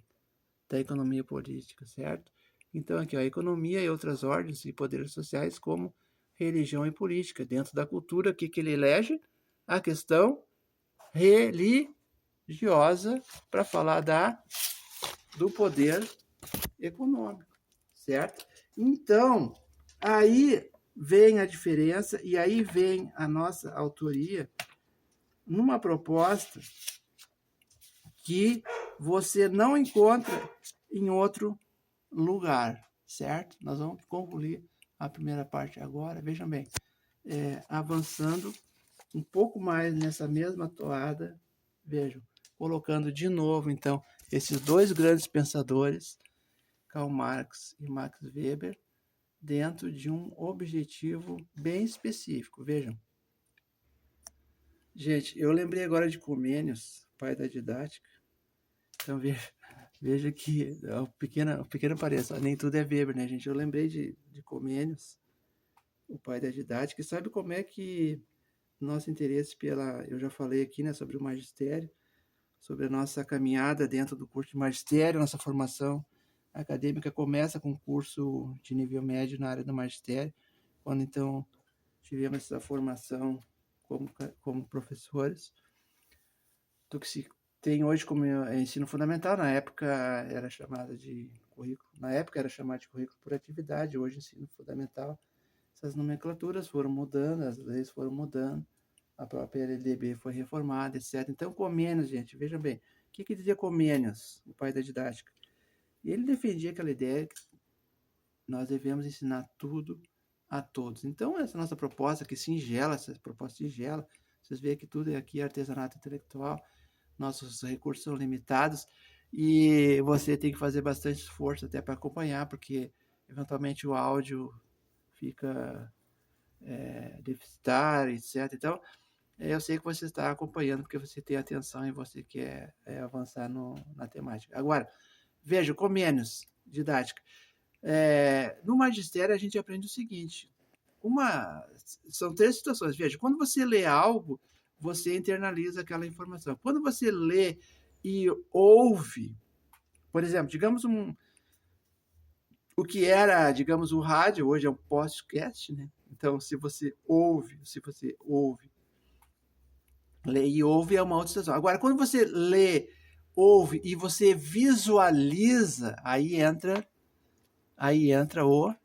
da economia política, certo? Então, aqui, ó, a economia e outras ordens e poderes sociais como religião e política. Dentro da cultura, o que ele elege? A questão religiosa para falar do poder econômico, certo? Então, aí vem a diferença e aí vem a nossa autoria numa proposta que você não encontra em outro lugar, certo? Nós vamos concluir a primeira parte agora. Vejam bem, avançando um pouco mais nessa mesma toada, vejam, colocando de novo, então, esses dois grandes pensadores, Karl Marx e Max Weber, dentro de um objetivo bem específico. Vejam. Gente, eu lembrei agora de Comênios, pai da didática. Então, veja que o pequeno parênteses, nem tudo é Weber, né, gente? Eu lembrei de Comênios, o pai da didática, e sabe como é que nosso interesse eu já falei aqui, né, sobre o magistério, sobre a nossa caminhada dentro do curso de magistério, nossa formação acadêmica começa com um curso de nível médio na área do magistério, quando então tivemos essa formação como professores, do que se tem hoje como ensino fundamental. Na época era chamado de currículo por atividade, hoje ensino fundamental. Essas nomenclaturas foram mudando, as leis foram mudando, a própria LDB foi reformada, etc. Então, Comênios, gente, vejam bem, o que dizia Comênios, o pai da didática? Ele defendia aquela ideia que nós devemos ensinar tudo a todos. Então, essa nossa proposta que singela, vocês veem que tudo aqui é artesanato intelectual, nossos recursos são limitados e você tem que fazer bastante esforço até para acompanhar, porque eventualmente o áudio fica deficitário, etc. Então, eu sei que você está acompanhando porque você tem atenção e você quer avançar na temática. Agora, veja, Comênios, didática. No magistério, a gente aprende o seguinte: são 3 situações. Veja, quando você lê algo, você internaliza aquela informação. Quando você lê e ouve, por exemplo, digamos o que era, digamos, o rádio, hoje é um podcast, né? Então, se você lê e ouve, é uma outra situação. Agora, quando você lê, ouve e você visualiza, aí entra o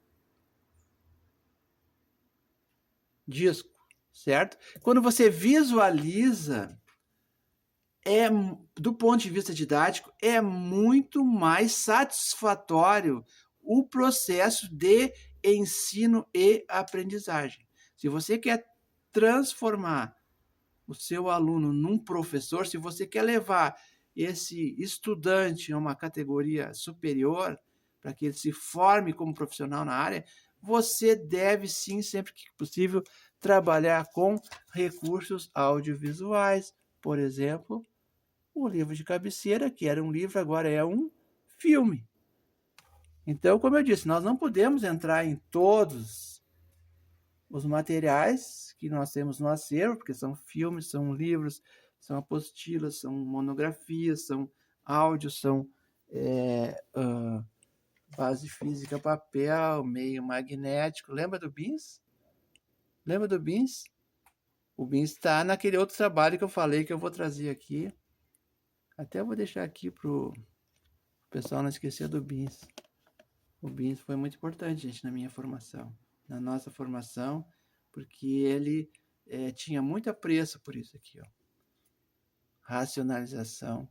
disco, certo? Quando você visualiza, do ponto de vista didático, é muito mais satisfatório o processo de ensino e aprendizagem. Se você quer transformar o seu aluno num professor, se você quer levar esse estudante a uma categoria superior, para que ele se forme como profissional na área, você deve sim, sempre que possível, trabalhar com recursos audiovisuais. Por exemplo, o livro de cabeceira, que era um livro, agora é um filme. Então, como eu disse, nós não podemos entrar em todos os materiais que nós temos no acervo, porque são filmes, são livros, são apostilas, são monografias, são áudios, são base física, papel, meio magnético. Lembra do BINS? Lembra do BINS? O BINS está naquele outro trabalho que eu falei que eu vou trazer aqui. Até vou deixar aqui para o pessoal não esquecer do BINS. O BINS foi muito importante, gente, na minha formação, na nossa formação, porque ele tinha muito apreço por isso aqui, ó. Racionalização.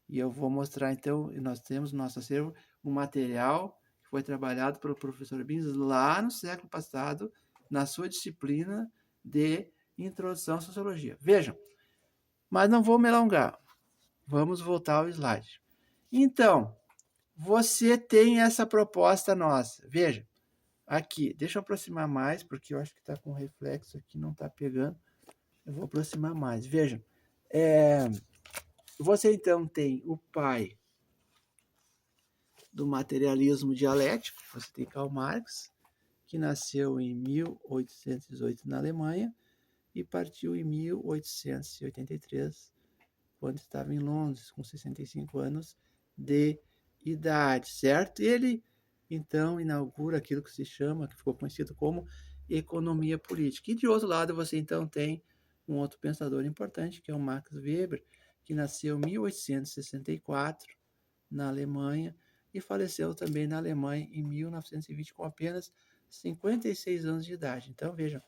E eu vou mostrar, então, nós temos no nosso acervo um material que foi trabalhado pelo professor Bins lá no século passado, na sua disciplina de Introdução à Sociologia. Vejam, mas não vou me alongar. Vamos voltar ao slide. Então, você tem essa proposta nossa. Veja, aqui, deixa eu aproximar mais, porque eu acho que está com reflexo aqui, não está pegando. Eu vou aproximar mais. Vejam, você então tem o pai do materialismo dialético, você tem Karl Marx, que nasceu em 1808 na Alemanha e partiu em 1883, quando estava em Londres, com 65 anos de idade, certo? Ele, então, inaugura aquilo que se chama, que ficou conhecido como economia política. E, de outro lado, você, então, tem um outro pensador importante, que é o Max Weber, que nasceu em 1864, na Alemanha, e faleceu também na Alemanha em 1920, com apenas 56 anos de idade. Então, vejam,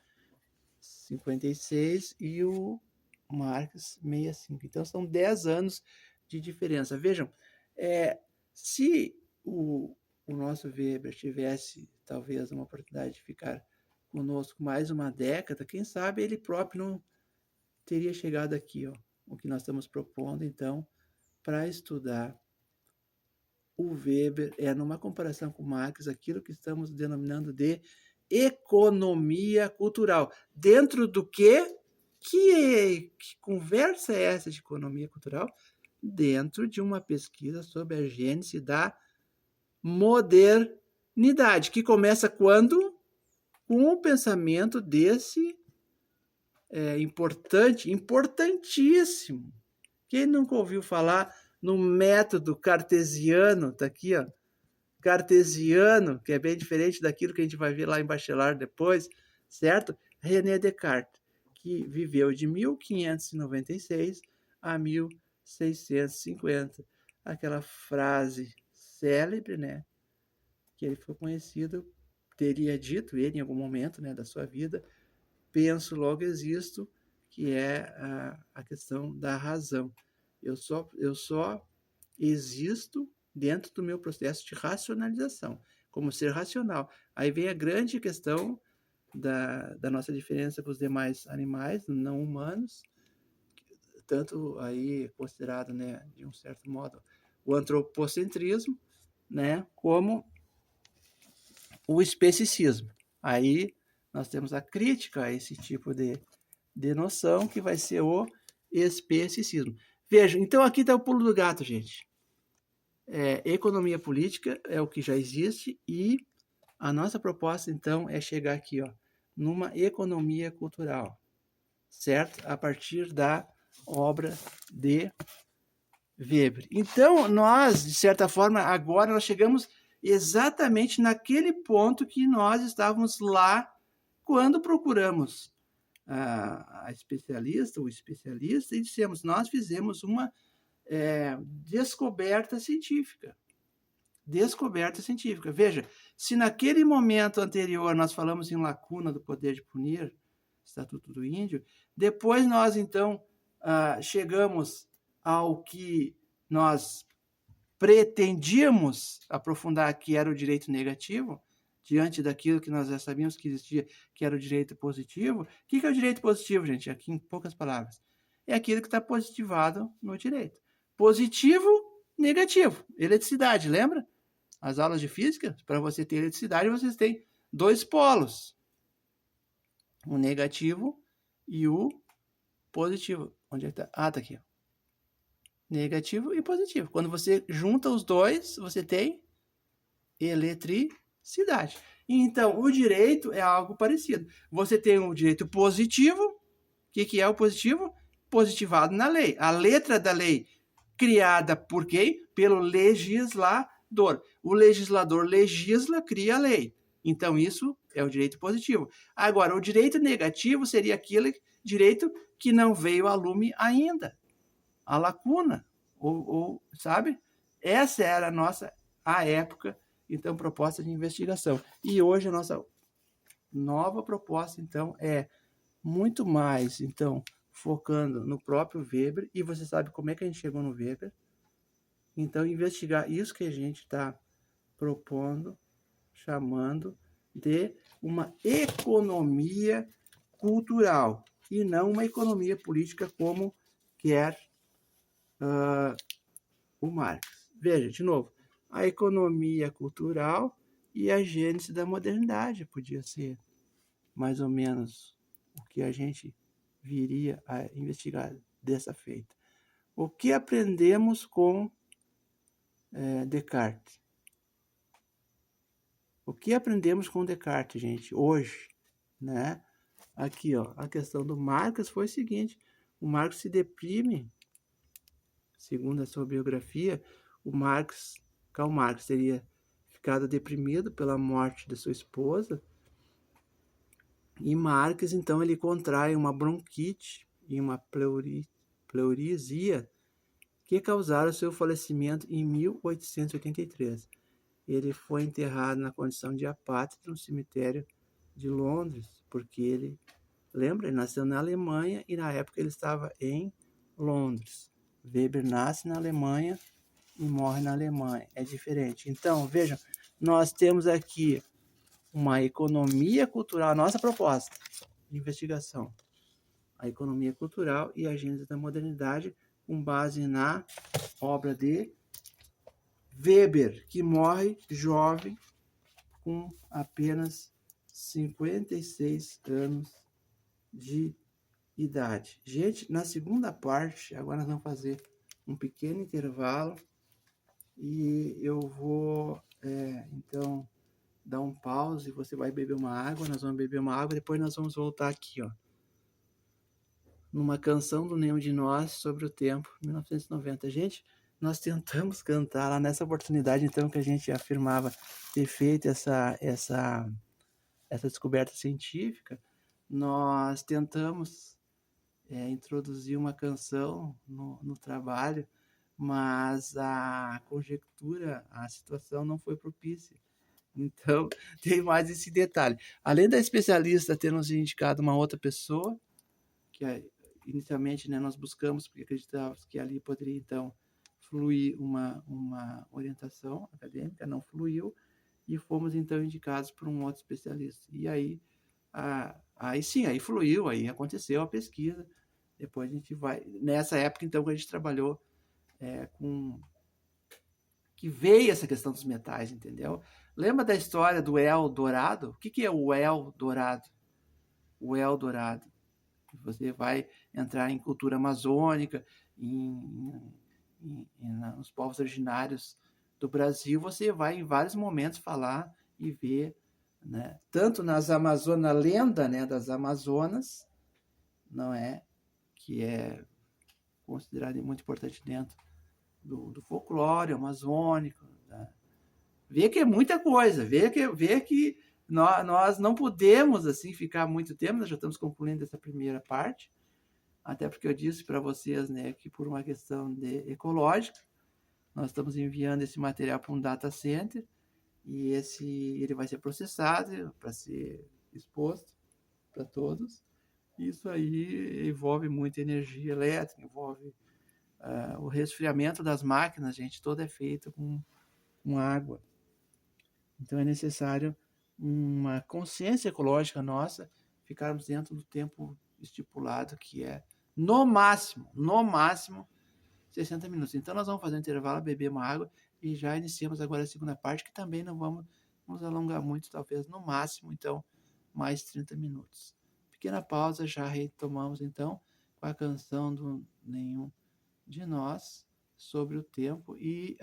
56 e o Marx 65. Então, são 10 anos de diferença. Vejam, se o nosso Weber tivesse, talvez, uma oportunidade de ficar conosco mais uma década, quem sabe ele próprio não teria chegado aqui, ó, o que nós estamos propondo, então, para estudar o Weber numa comparação com Marx, aquilo que estamos denominando de economia cultural. Dentro do que conversa é essa de economia cultural? Dentro de uma pesquisa sobre a gênese da modernidade, que começa quando? Com o pensamento desse importantíssimo. Quem nunca ouviu falar no método cartesiano, está aqui, ó, cartesiano, que é bem diferente daquilo que a gente vai ver lá em Bachelard depois, certo? René Descartes, que viveu de 1596 a 1650. Aquela frase célebre, né? Que ele foi conhecido, teria dito ele em algum momento, né, da sua vida, penso, logo existo, que é a questão da razão. Eu só existo dentro do meu processo de racionalização, como ser racional. Aí vem a grande questão da nossa diferença com os demais animais não humanos, tanto aí considerado, né, de um certo modo, o antropocentrismo, né, como o especicismo. Aí nós temos a crítica a esse tipo de noção, que vai ser o especicismo. Vejam, então aqui está o pulo do gato, gente. Economia política é o que já existe e a nossa proposta, então, é chegar aqui, ó, numa economia cultural, certo? A partir da obra de Weber. Então, nós, de certa forma, agora nós chegamos exatamente naquele ponto que nós estávamos lá quando procuramos a especialista, o especialista, e dissemos, nós fizemos uma descoberta científica. Descoberta científica. Veja, se naquele momento anterior nós falamos em lacuna do poder de punir, Estatuto do Índio, depois nós, então, chegamos ao que nós pretendíamos aprofundar, que era o direito negativo, diante daquilo que nós já sabíamos que existia, que era o direito positivo. O que é o direito positivo, gente? Aqui em poucas palavras. É aquilo que está positivado no direito. positivo, negativo. Eletricidade, lembra? As aulas de física, para você ter eletricidade, vocês têm dois polos. O negativo e o positivo. Onde é que tá? Ah, tá aqui. Negativo e positivo. Quando você junta os dois, você tem eletricidade. Então, o direito é algo parecido. Você tem o direito positivo. O que é o positivo? Positivado na lei. A letra da lei criada por quem? Pelo legislador. O legislador legisla, cria a lei. Então, isso é o direito positivo. Agora, o direito negativo seria aquele direito que não veio a lume ainda. A lacuna, sabe? Essa era a época, então, proposta de investigação. E hoje a nossa nova proposta, então, é muito mais, então, focando no próprio Weber, e você sabe como é que a gente chegou no Weber. Então, investigar isso que a gente está propondo, chamando de uma economia cultural, e não uma economia política como quer o Marx. Veja, de novo, a economia cultural e a gênese da modernidade podia ser mais ou menos o que a gente viria a investigar dessa feita. O que aprendemos com Descartes? O que aprendemos com Descartes, gente, hoje, né? Aqui, ó, a questão do Marx foi o seguinte: o Marx se deprime, segundo a sua biografia, Karl Marx teria ficado deprimido pela morte de sua esposa, e Marx, então, ele contrai uma bronquite e uma pleurisia que causaram seu falecimento em 1883. Ele foi enterrado na condição de apátrida no cemitério de Londres, porque ele, lembra, ele nasceu na Alemanha e na época ele estava em Londres. Weber nasce na Alemanha e morre na Alemanha. É diferente. Então, vejam, nós temos aqui uma economia cultural, a nossa proposta de investigação, a economia cultural e a gênese da modernidade, com base na obra de Weber, que morre jovem, com apenas 56 anos de idade. Gente, na segunda parte, agora nós vamos fazer um pequeno intervalo e eu vou, então, dar um pause, você vai beber uma água, nós vamos beber uma água, depois nós vamos voltar aqui, ó, numa canção do Nenhum de Nós sobre o tempo, 1990. Gente, nós tentamos cantar lá nessa oportunidade, então, que a gente afirmava ter feito essa descoberta científica, nós tentamos introduzir uma canção no trabalho, mas a conjectura, a situação não foi propícia. Então, tem mais esse detalhe. Além da especialista ter nos indicado uma outra pessoa, que inicialmente, né, nós buscamos, porque acreditávamos que ali poderia, então, fluir uma orientação acadêmica, não fluiu, e fomos, então, indicados por um outro especialista. E aí sim, aí fluiu, aí aconteceu a pesquisa. Depois a gente vai... Nessa época, então, que a gente trabalhou que veio essa questão dos metais, entendeu? Lembra da história do Eldorado? O que é o Eldorado? O Eldorado. Você vai entrar em cultura amazônica, nos povos originários do Brasil, você vai em vários momentos falar e ver, né? Tanto nas Amazonas, na lenda, né, das Amazonas, não é? Que é considerado muito importante dentro do folclore amazônico. Tá? Vê que é muita coisa, vê que nós não podemos assim ficar muito tempo, nós já estamos concluindo essa primeira parte, até porque eu disse para vocês, né, que por uma questão ecológica, nós estamos enviando esse material para um data center e ele vai ser processado para ser exposto para todos. Isso aí envolve muita energia elétrica, envolve o resfriamento das máquinas, gente, todo é feito com água. Então é necessário uma consciência ecológica nossa, ficarmos dentro do tempo estipulado, que é no máximo 60 minutos. Então, nós vamos fazer um intervalo, beber uma água e já iniciamos agora a segunda parte, que também não vamos nos alongar muito, talvez no máximo, então, mais 30 minutos. Pequena pausa, já retomamos, então, com a canção do Nenhum de Nós, sobre o tempo e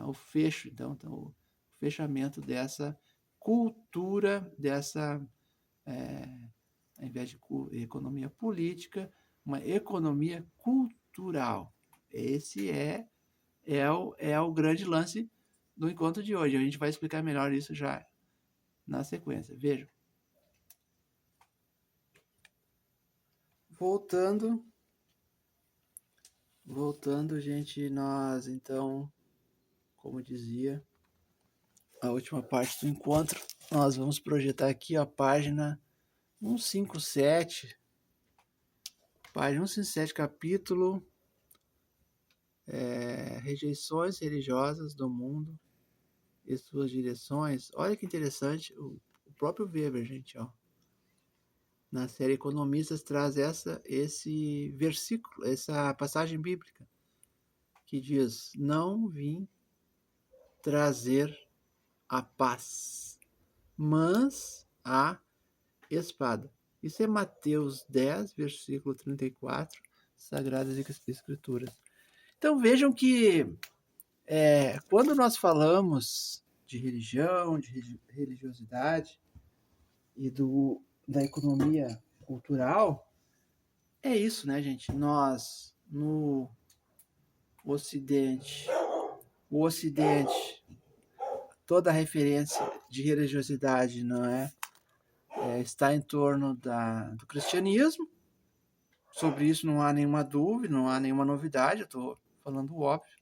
o fecho, então, o fechamento dessa cultura, dessa, ao invés de economia política, uma economia cultural. Esse é o grande lance do encontro de hoje. A gente vai explicar melhor isso já na sequência. Vejam. Voltando, gente, nós então, como dizia, a última parte do encontro, nós vamos projetar aqui a página 157, capítulo Rejeições religiosas do mundo e suas direções. Olha que interessante, o próprio Weber, gente, ó, na série Economistas, traz esse versículo, essa passagem bíblica, que diz: não vim trazer a paz, mas a espada. Isso é Mateus 10, versículo 34, Sagradas Escrituras. Então vejam que quando nós falamos de religião, de religiosidade e da economia cultural, é isso, né, gente? Nós, no Ocidente, toda a referência de religiosidade não está em torno do cristianismo. Sobre isso não há nenhuma dúvida, não há nenhuma novidade, eu estou falando o óbvio.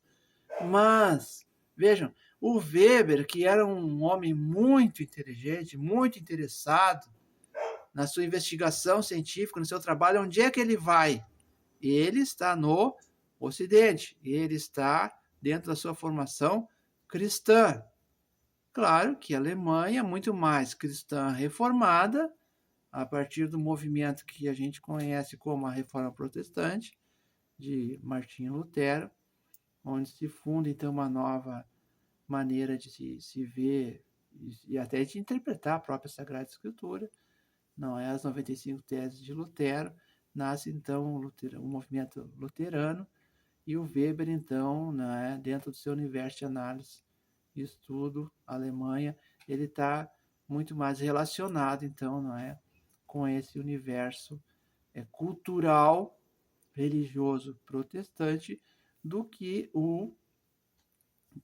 Mas, vejam, o Weber, que era um homem muito inteligente, muito interessado na sua investigação científica, no seu trabalho, onde é que ele vai? Ele está no Ocidente, ele está dentro da sua formação cristã. Claro que a Alemanha é muito mais cristã reformada, a partir do movimento que a gente conhece como a Reforma Protestante, de Martinho Lutero, onde se funda então uma nova maneira de se ver e até de interpretar a própria Sagrada Escritura, não é? As 95 teses de Lutero, nasce então o movimento luterano, e o Weber então, né, dentro do seu universo de análise e estudo, Alemanha, ele está muito mais relacionado então, não é, com esse universo cultural, religioso protestante, do que o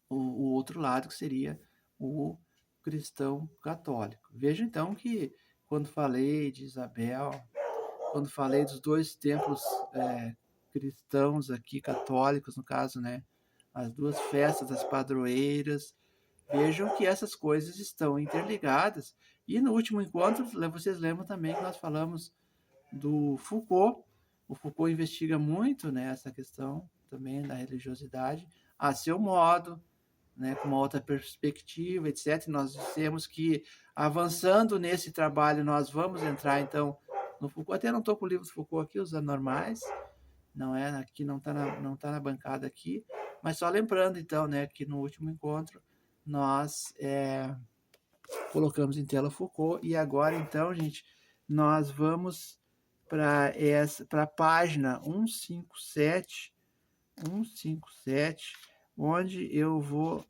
outro lado, que seria o cristão católico. Veja então que quando falei de Isabel, quando falei dos dois templos cristãos aqui, católicos no caso, né, as duas festas das padroeiras, vejam que essas coisas estão interligadas. E no último encontro, vocês lembram também que nós falamos do Foucault. O Foucault investiga muito, né, essa questão também da religiosidade, a seu modo, né, com uma outra perspectiva, etc. Nós dissemos que, avançando nesse trabalho, nós vamos entrar, então, no Foucault. Até não estou com o livro do Foucault aqui, os anormais, não é, aqui não está na bancada aqui, mas só lembrando, então, né, que no último encontro nós colocamos em tela Foucault, e agora, então, gente, nós vamos para a página 157, onde eu vou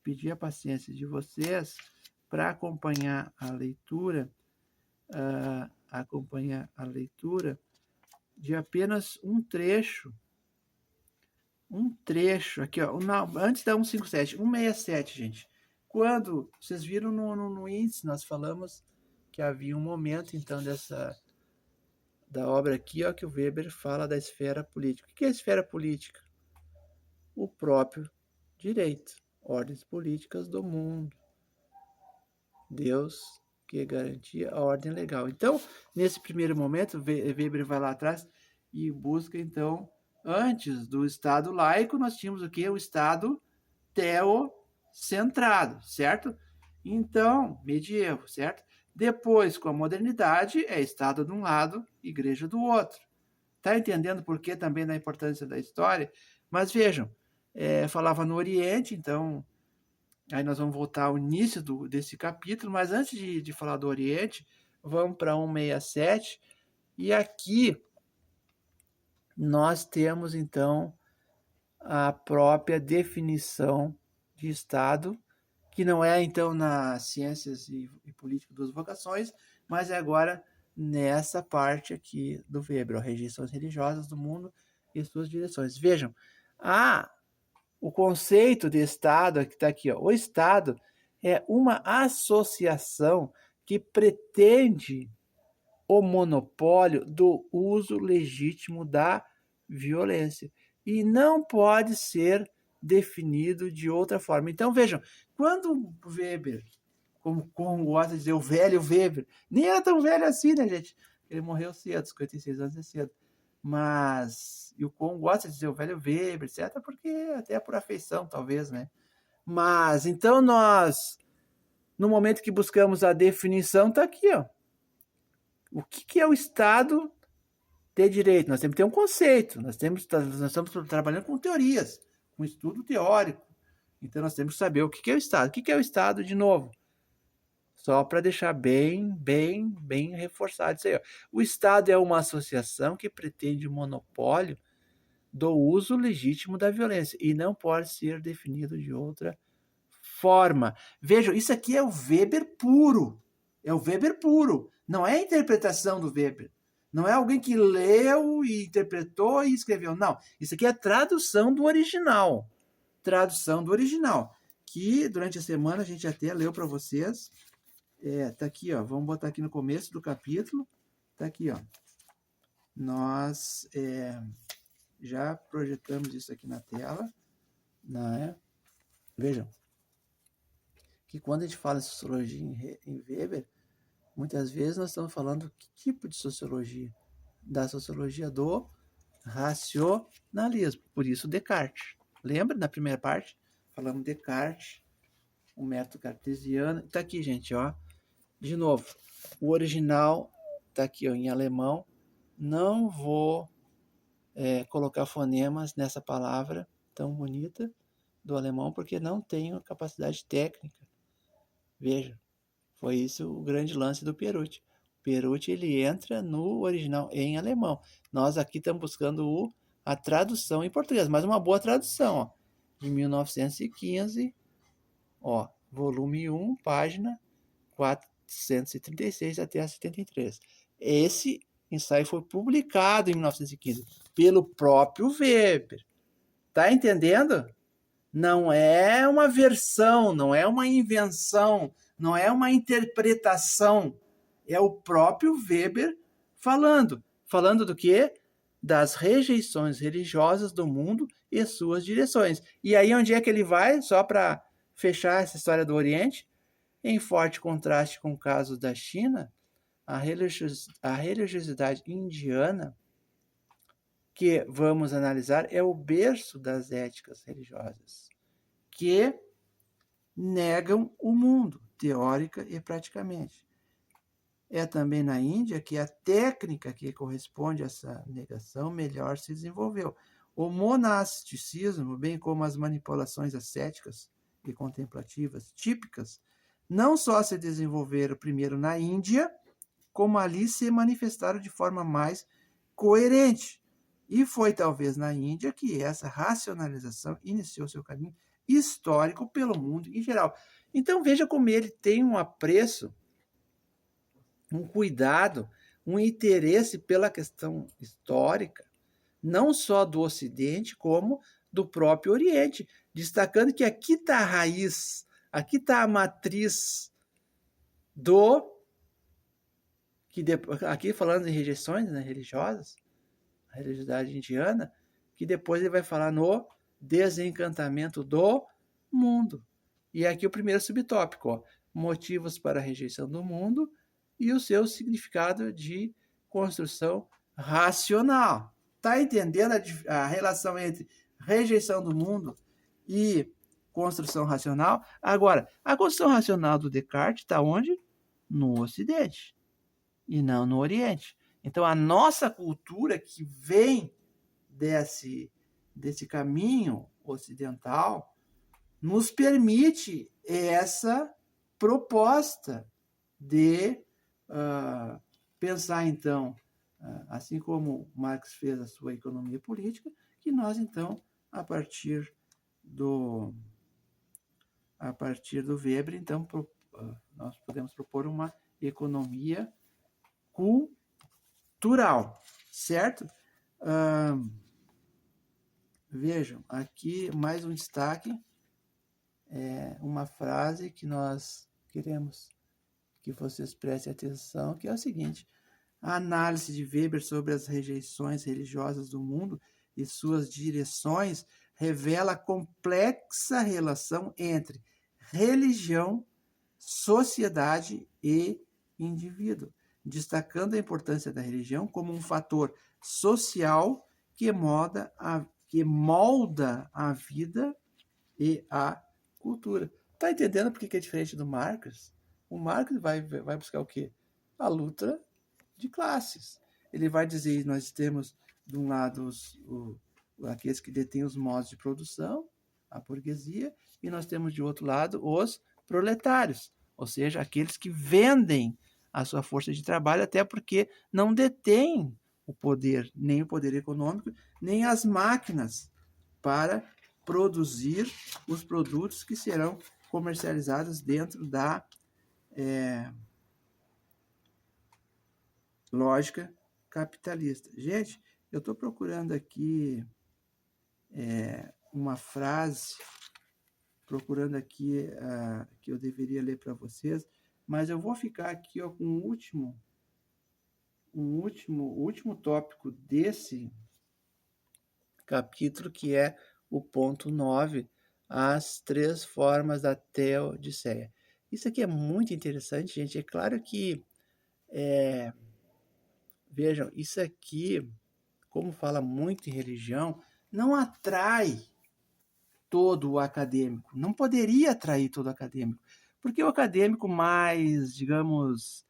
pedir a paciência de vocês para acompanhar a leitura, de apenas um trecho, aqui, ó, antes da 157, 167, gente. Quando vocês viram no índice, nós falamos que havia um momento, então, da obra aqui, ó, que o Weber fala da esfera política. O que é a esfera política? O próprio direito, ordens políticas do mundo. Deus que garantia a ordem legal. Então, nesse primeiro momento, Weber vai lá atrás e busca, então, antes do Estado laico, nós tínhamos o quê? O Estado teocentrado, certo? Então, medievo, certo? Depois, com a modernidade, é Estado de um lado, Igreja do outro. Está entendendo por que também da importância da história? Mas vejam, falava no Oriente, então aí nós vamos voltar ao início desse capítulo, mas antes de falar do Oriente, vamos para 167, e aqui nós temos então a própria definição de Estado, que não é então nas ciências e política das vocações, mas é agora nessa parte aqui do Weber, rejeições religiosas do mundo e suas direções. Vejam, o conceito de Estado, que está aqui, ó, o Estado é uma associação que pretende o monopólio do uso legítimo da violência e não pode ser definido de outra forma. Então, vejam, quando Weber, como gosta de dizer, o velho Weber, nem era tão velho assim, né, gente? Ele morreu cedo, 56 anos é cedo. Mas, e o Con gosta de dizer o velho Weber, etc., porque até por afeição, talvez, né? Mas, então nós, no momento que buscamos a definição, está aqui, ó. O que é o Estado de Direito? Nós temos que ter um conceito, nós estamos trabalhando com teorias, com estudo teórico. Então, nós temos que saber o que é o Estado. O que é o Estado, de novo? Só para deixar bem reforçado isso aí. Ó. O Estado é uma associação que pretende o monopólio do uso legítimo da violência e não pode ser definido de outra forma. Vejam, isso aqui é o Weber puro. É o Weber puro. Não é a interpretação do Weber. Não é alguém que leu e interpretou e escreveu. Não. Isso aqui é a tradução do original. Tradução do original. Que durante a semana a gente até leu para vocês. Tá aqui, ó. Vamos botar aqui no começo do capítulo. Tá aqui, ó. Nós já projetamos isso aqui na tela, né? Vejam que quando a gente fala em sociologia em Weber, muitas vezes nós estamos falando que tipo de sociologia? Da sociologia do racionalismo. Por isso Descartes. Lembra na primeira parte? Falamos Descartes, o método cartesiano. Está aqui, gente, ó. De novo, o original está aqui, ó, em alemão. Não vou colocar fonemas nessa palavra tão bonita do alemão, porque não tenho capacidade técnica. Veja, foi isso o grande lance do Pierucci. O Pierucci, ele entra no original em alemão. Nós aqui estamos buscando a tradução em português, mas uma boa tradução, ó, de 1915, ó, volume 1, página 436 até 73. Esse ensaio foi publicado em 1915 pelo próprio Weber. Tá entendendo? Não é uma versão, não é uma invenção, não é uma interpretação. É o próprio Weber falando. Falando do quê? Das rejeições religiosas do mundo e suas direções. E aí onde é que ele vai? Só para fechar essa história do Oriente, em forte contraste com o caso da China, a religiosidade indiana que vamos analisar é o berço das éticas religiosas, que negam o mundo, teórica e praticamente. É também na Índia que a técnica que corresponde a essa negação melhor se desenvolveu. O monasticismo, bem como as manipulações ascéticas e contemplativas típicas, não só se desenvolveram primeiro na Índia, como ali se manifestaram de forma mais coerente. E foi talvez na Índia que essa racionalização iniciou seu caminho histórico pelo mundo em geral. Então veja como ele tem um apreço, um cuidado, um interesse pela questão histórica, não só do Ocidente, como do próprio Oriente, destacando que aqui está a raiz, aqui está a matriz do... aqui falando em rejeições, né, religiosas, a religiosidade indiana, que depois ele vai falar no desencantamento do mundo. E aqui o primeiro subtópico, ó, motivos para a rejeição do mundo e o seu significado de construção racional. Está entendendo a relação entre rejeição do mundo e construção racional? Agora, a construção racional do Descartes está onde? No Ocidente e não no Oriente. Então, a nossa cultura que vem desse caminho ocidental nos permite essa proposta de pensar, então, assim como Marx fez a sua economia política, que nós, então, a partir do Weber, então, nós podemos propor uma economia cultural, certo? Vejam, aqui mais um destaque, uma frase que nós queremos que vocês prestem atenção, que é o seguinte: a análise de Weber sobre as rejeições religiosas do mundo e suas direções revela a complexa relação entre religião, sociedade e indivíduo, destacando a importância da religião como um fator social que molda a vida e a cultura. Tá entendendo por que é diferente do Marx? O Marx vai buscar o quê? A luta de classes. Ele vai dizer que nós temos, de um lado, aqueles que detêm os modos de produção, a burguesia, e nós temos, de outro lado, os proletários, ou seja, aqueles que vendem a sua força de trabalho, até porque não detêm o poder, nem o poder econômico, nem as máquinas para produzir os produtos que serão comercializados dentro da lógica capitalista. Gente, eu estou procurando aqui uma frase, que eu deveria ler para vocês, mas eu vou ficar aqui com o último tópico desse capítulo, que é o ponto 9, as 3 formas da Teodiceia. Isso aqui é muito interessante, gente. É claro que, vejam, isso aqui, como fala muito em religião, não atrai todo o acadêmico. Não poderia atrair todo o acadêmico. Porque o acadêmico mais, digamos,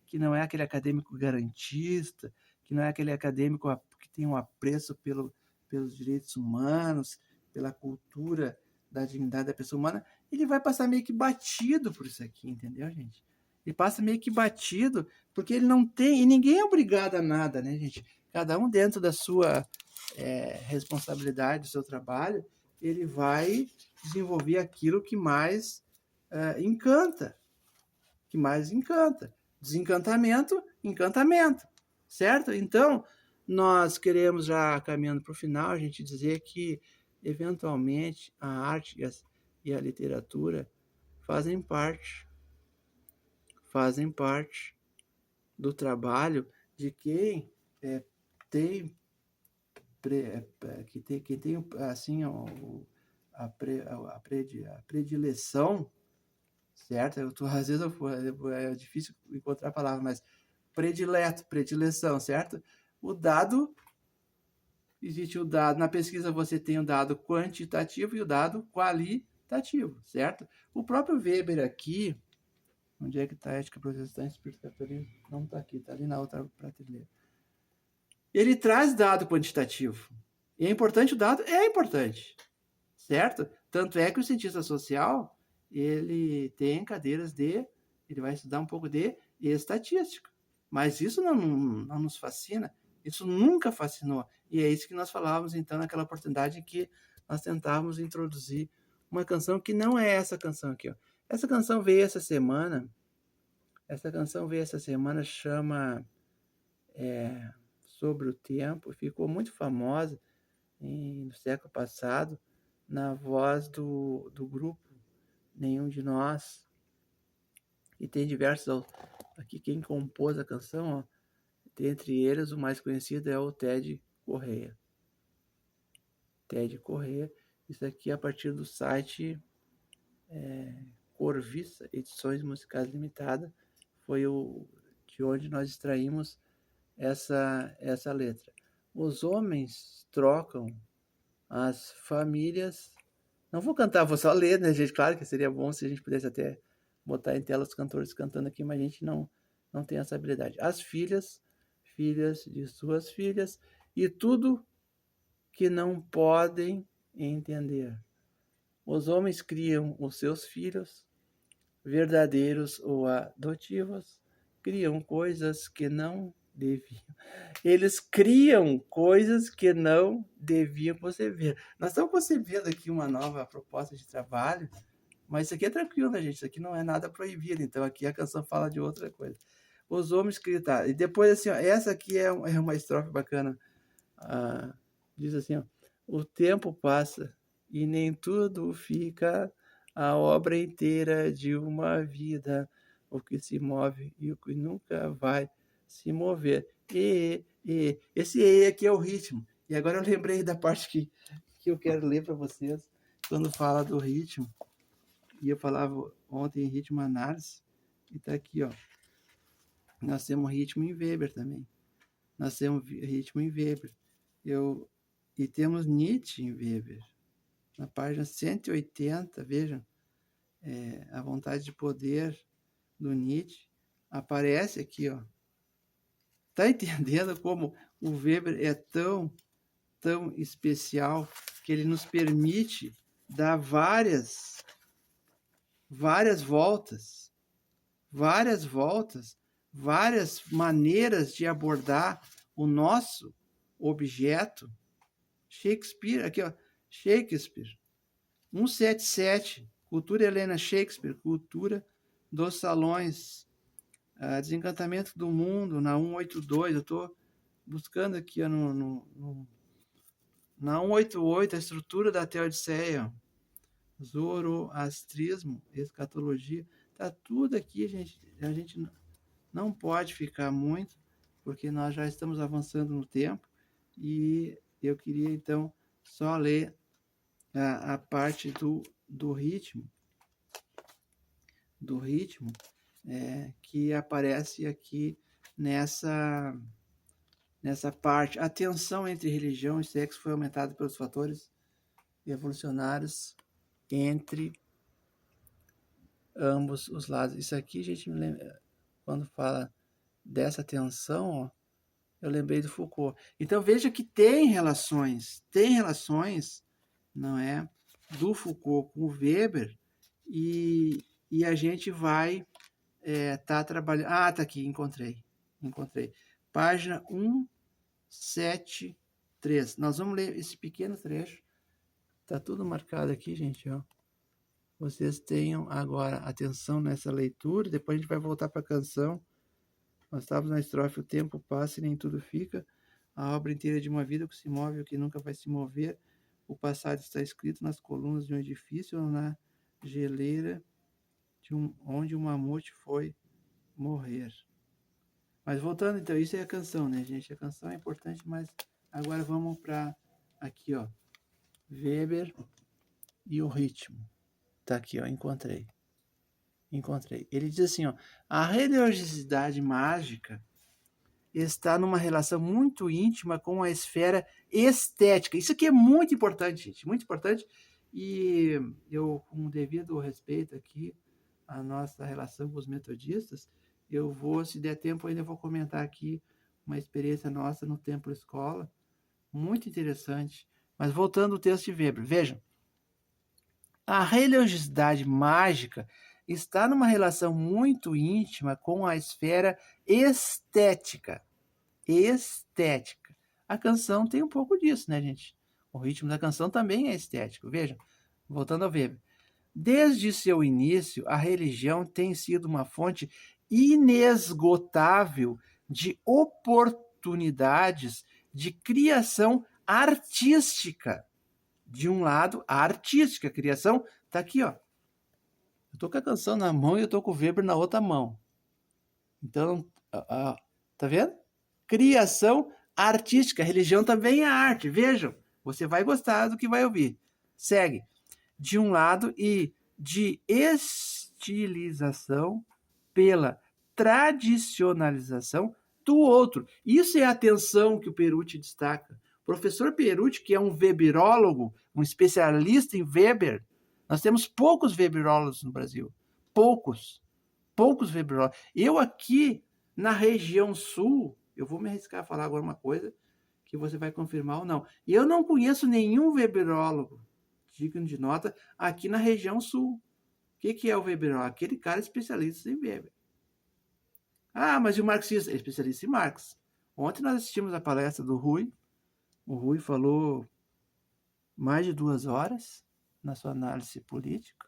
que não é aquele acadêmico garantista, que não é aquele acadêmico que tem um apreço pelos direitos humanos, pela cultura da dignidade da pessoa humana, ele vai passar meio que batido por isso aqui, entendeu, gente? Ele passa meio que batido, porque ele não tem, e ninguém é obrigado a nada, né, gente? Cada um dentro da sua responsabilidade, do seu trabalho, ele vai desenvolver aquilo que mais encanta, Desencantamento, encantamento, certo? Então, nós queremos, já caminhando para o final, a gente dizer que, eventualmente, a arte e a literatura fazem parte do trabalho de quem tem assim a predileção, certo? Às vezes é difícil encontrar a palavra, mas predileção, certo? Existe o dado, na pesquisa você tem o dado quantitativo e o dado qualitativo, certo? O próprio Weber aqui, onde é que está a ética protestante, espírito católico? Não está aqui, está ali na outra prateleira. Ele traz dado quantitativo. E é importante o dado? É importante, certo? Tanto é que o cientista social, ele tem cadeiras ele vai estudar um pouco de estatística. Mas isso não nos fascina, isso nunca fascinou. E é isso que nós falávamos, então, naquela oportunidade em que nós tentávamos introduzir uma canção que não é essa canção aqui, ó. Essa canção veio essa semana, chama Sobre o Tempo, ficou muito famosa no século passado, na voz do grupo Nenhum de Nós, e tem diversos aqui. Quem compôs a canção, ó, dentre eles o mais conhecido é o Ted Correia. Isso aqui é a partir do site Corvissa Edições Musicais Limitada, foi de onde nós extraímos essa letra. Os homens trocam, as famílias... Não vou cantar, vou só ler, né, gente? Claro que seria bom se a gente pudesse até botar em tela os cantores cantando aqui, mas a gente não não têm essa habilidade. As filhas, filhas de suas filhas, e tudo que não podem entender. Os homens criam os seus filhos, verdadeiros ou adotivos, criam coisas que não deviam. Eles criam coisas que não deviam conceber. Nós estamos concebendo aqui uma nova proposta de trabalho, mas isso aqui é tranquilo, né, gente? Isso aqui não é nada proibido. Então, aqui a canção fala de outra coisa. Os homens criam. Tá. E depois, assim, ó, essa aqui é uma estrofe bacana. Diz assim, ó, o tempo passa e nem tudo fica, a obra inteira de uma vida, o que se move e o que nunca vai se mover. Esse E aqui é o ritmo. E agora eu lembrei da parte que eu quero ler para vocês, quando fala do ritmo. E eu falava ontem em ritmo análise, e tá aqui, ó. Nós temos ritmo em Weber também. Nós temos ritmo em Weber. E temos Nietzsche em Weber. Na página 180, vejam, a vontade de poder do Nietzsche aparece aqui, ó. Tá entendendo como o Weber é tão especial que ele nos permite dar várias voltas, várias maneiras de abordar o nosso objeto. Shakespeare, aqui ó, Shakespeare, 177, Cultura Helena Shakespeare, Cultura dos Salões, Desencantamento do Mundo, na 182, eu estou buscando aqui ó, na 188, a estrutura da Teodiceia, Zoroastrismo, Escatologia, tá tudo aqui, gente. A gente não pode ficar muito, porque nós já estamos avançando no tempo, e eu queria, então, só ler a parte do ritmo, que aparece aqui nessa parte. A tensão entre religião e sexo foi aumentada pelos fatores evolucionários entre ambos os lados. Isso aqui, gente, me lembra, quando fala dessa tensão, ó, eu lembrei do Foucault. Então, veja que tem relações, não é, do Foucault com o Weber, e a gente vai tá trabalhando... tá aqui, encontrei. Página 173. Nós vamos ler esse pequeno trecho. Tá tudo marcado aqui, gente, ó. Vocês tenham agora atenção nessa leitura, depois a gente vai voltar para a canção. Nós estávamos na estrofe: o tempo passa e nem tudo fica, a obra inteira de uma vida, o que se move, o que nunca vai se mover, o passado está escrito nas colunas de um edifício ou na geleira onde um mamute foi morrer. Mas voltando, então, isso é a canção, né, gente? A canção é importante, mas agora vamos para aqui, ó, Weber e o ritmo. Tá aqui, ó, encontrei. Ele diz assim, ó, a religiosidade mágica está numa relação muito íntima com a esfera estética. Isso aqui é muito importante, gente, muito importante. E eu, com o devido respeito aqui à nossa relação com os metodistas, eu vou, se der tempo, ainda vou comentar aqui uma experiência nossa no Templo Escola, muito interessante. Mas voltando ao texto de Weber, vejam, a religiosidade mágica está numa relação muito íntima com a esfera estética. A canção tem um pouco disso, né, gente? O ritmo da canção também é estético. Vejam, voltando ao Weber. Desde seu início, a religião tem sido uma fonte inesgotável de oportunidades de criação artística. De um lado, a artística, a criação, tá aqui, ó. Eu tô com a canção na mão e eu tô com o Weber na outra mão. Então, tá vendo? Criação artística. Religião também é arte. Vejam, você vai gostar do que vai ouvir. Segue. De um lado, e de estilização pela tradicionalização do outro. Isso é a atenção que o Perucci destaca. O professor Perucci, que é um weberólogo, um especialista em Weber, nós temos poucos weberólogos no Brasil. Poucos weberólogos. Eu aqui, Na região sul, eu vou me arriscar a falar agora uma coisa que você vai confirmar ou não. E eu não conheço nenhum weberólogo, digno de nota, aqui na região sul. O que é o weberólogo? Aquele cara especialista em Weber. Ah, mas e o marxista? É especialista em Marx. Ontem nós assistimos a palestra do Rui. O Rui falou mais de 2 horas na sua análise política.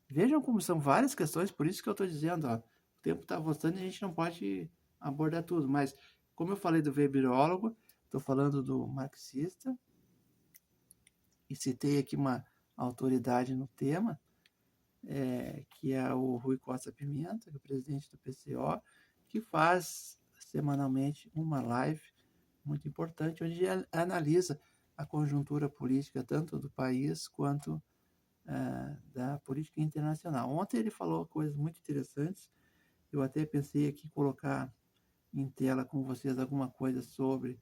Vejam como são várias questões, por isso que eu estou dizendo, ó, o tempo está avançando e a gente não pode abordar tudo. Mas, como eu falei do weberólogo, estou falando do marxista, e citei aqui uma autoridade no tema, que é o Rui Costa Pimenta, que é o presidente do PCO, que faz semanalmente uma live muito importante, onde ele analisa a conjuntura política tanto do país quanto da política internacional. Ontem ele falou coisas muito interessantes, eu até pensei aqui em colocar em tela com vocês alguma coisa sobre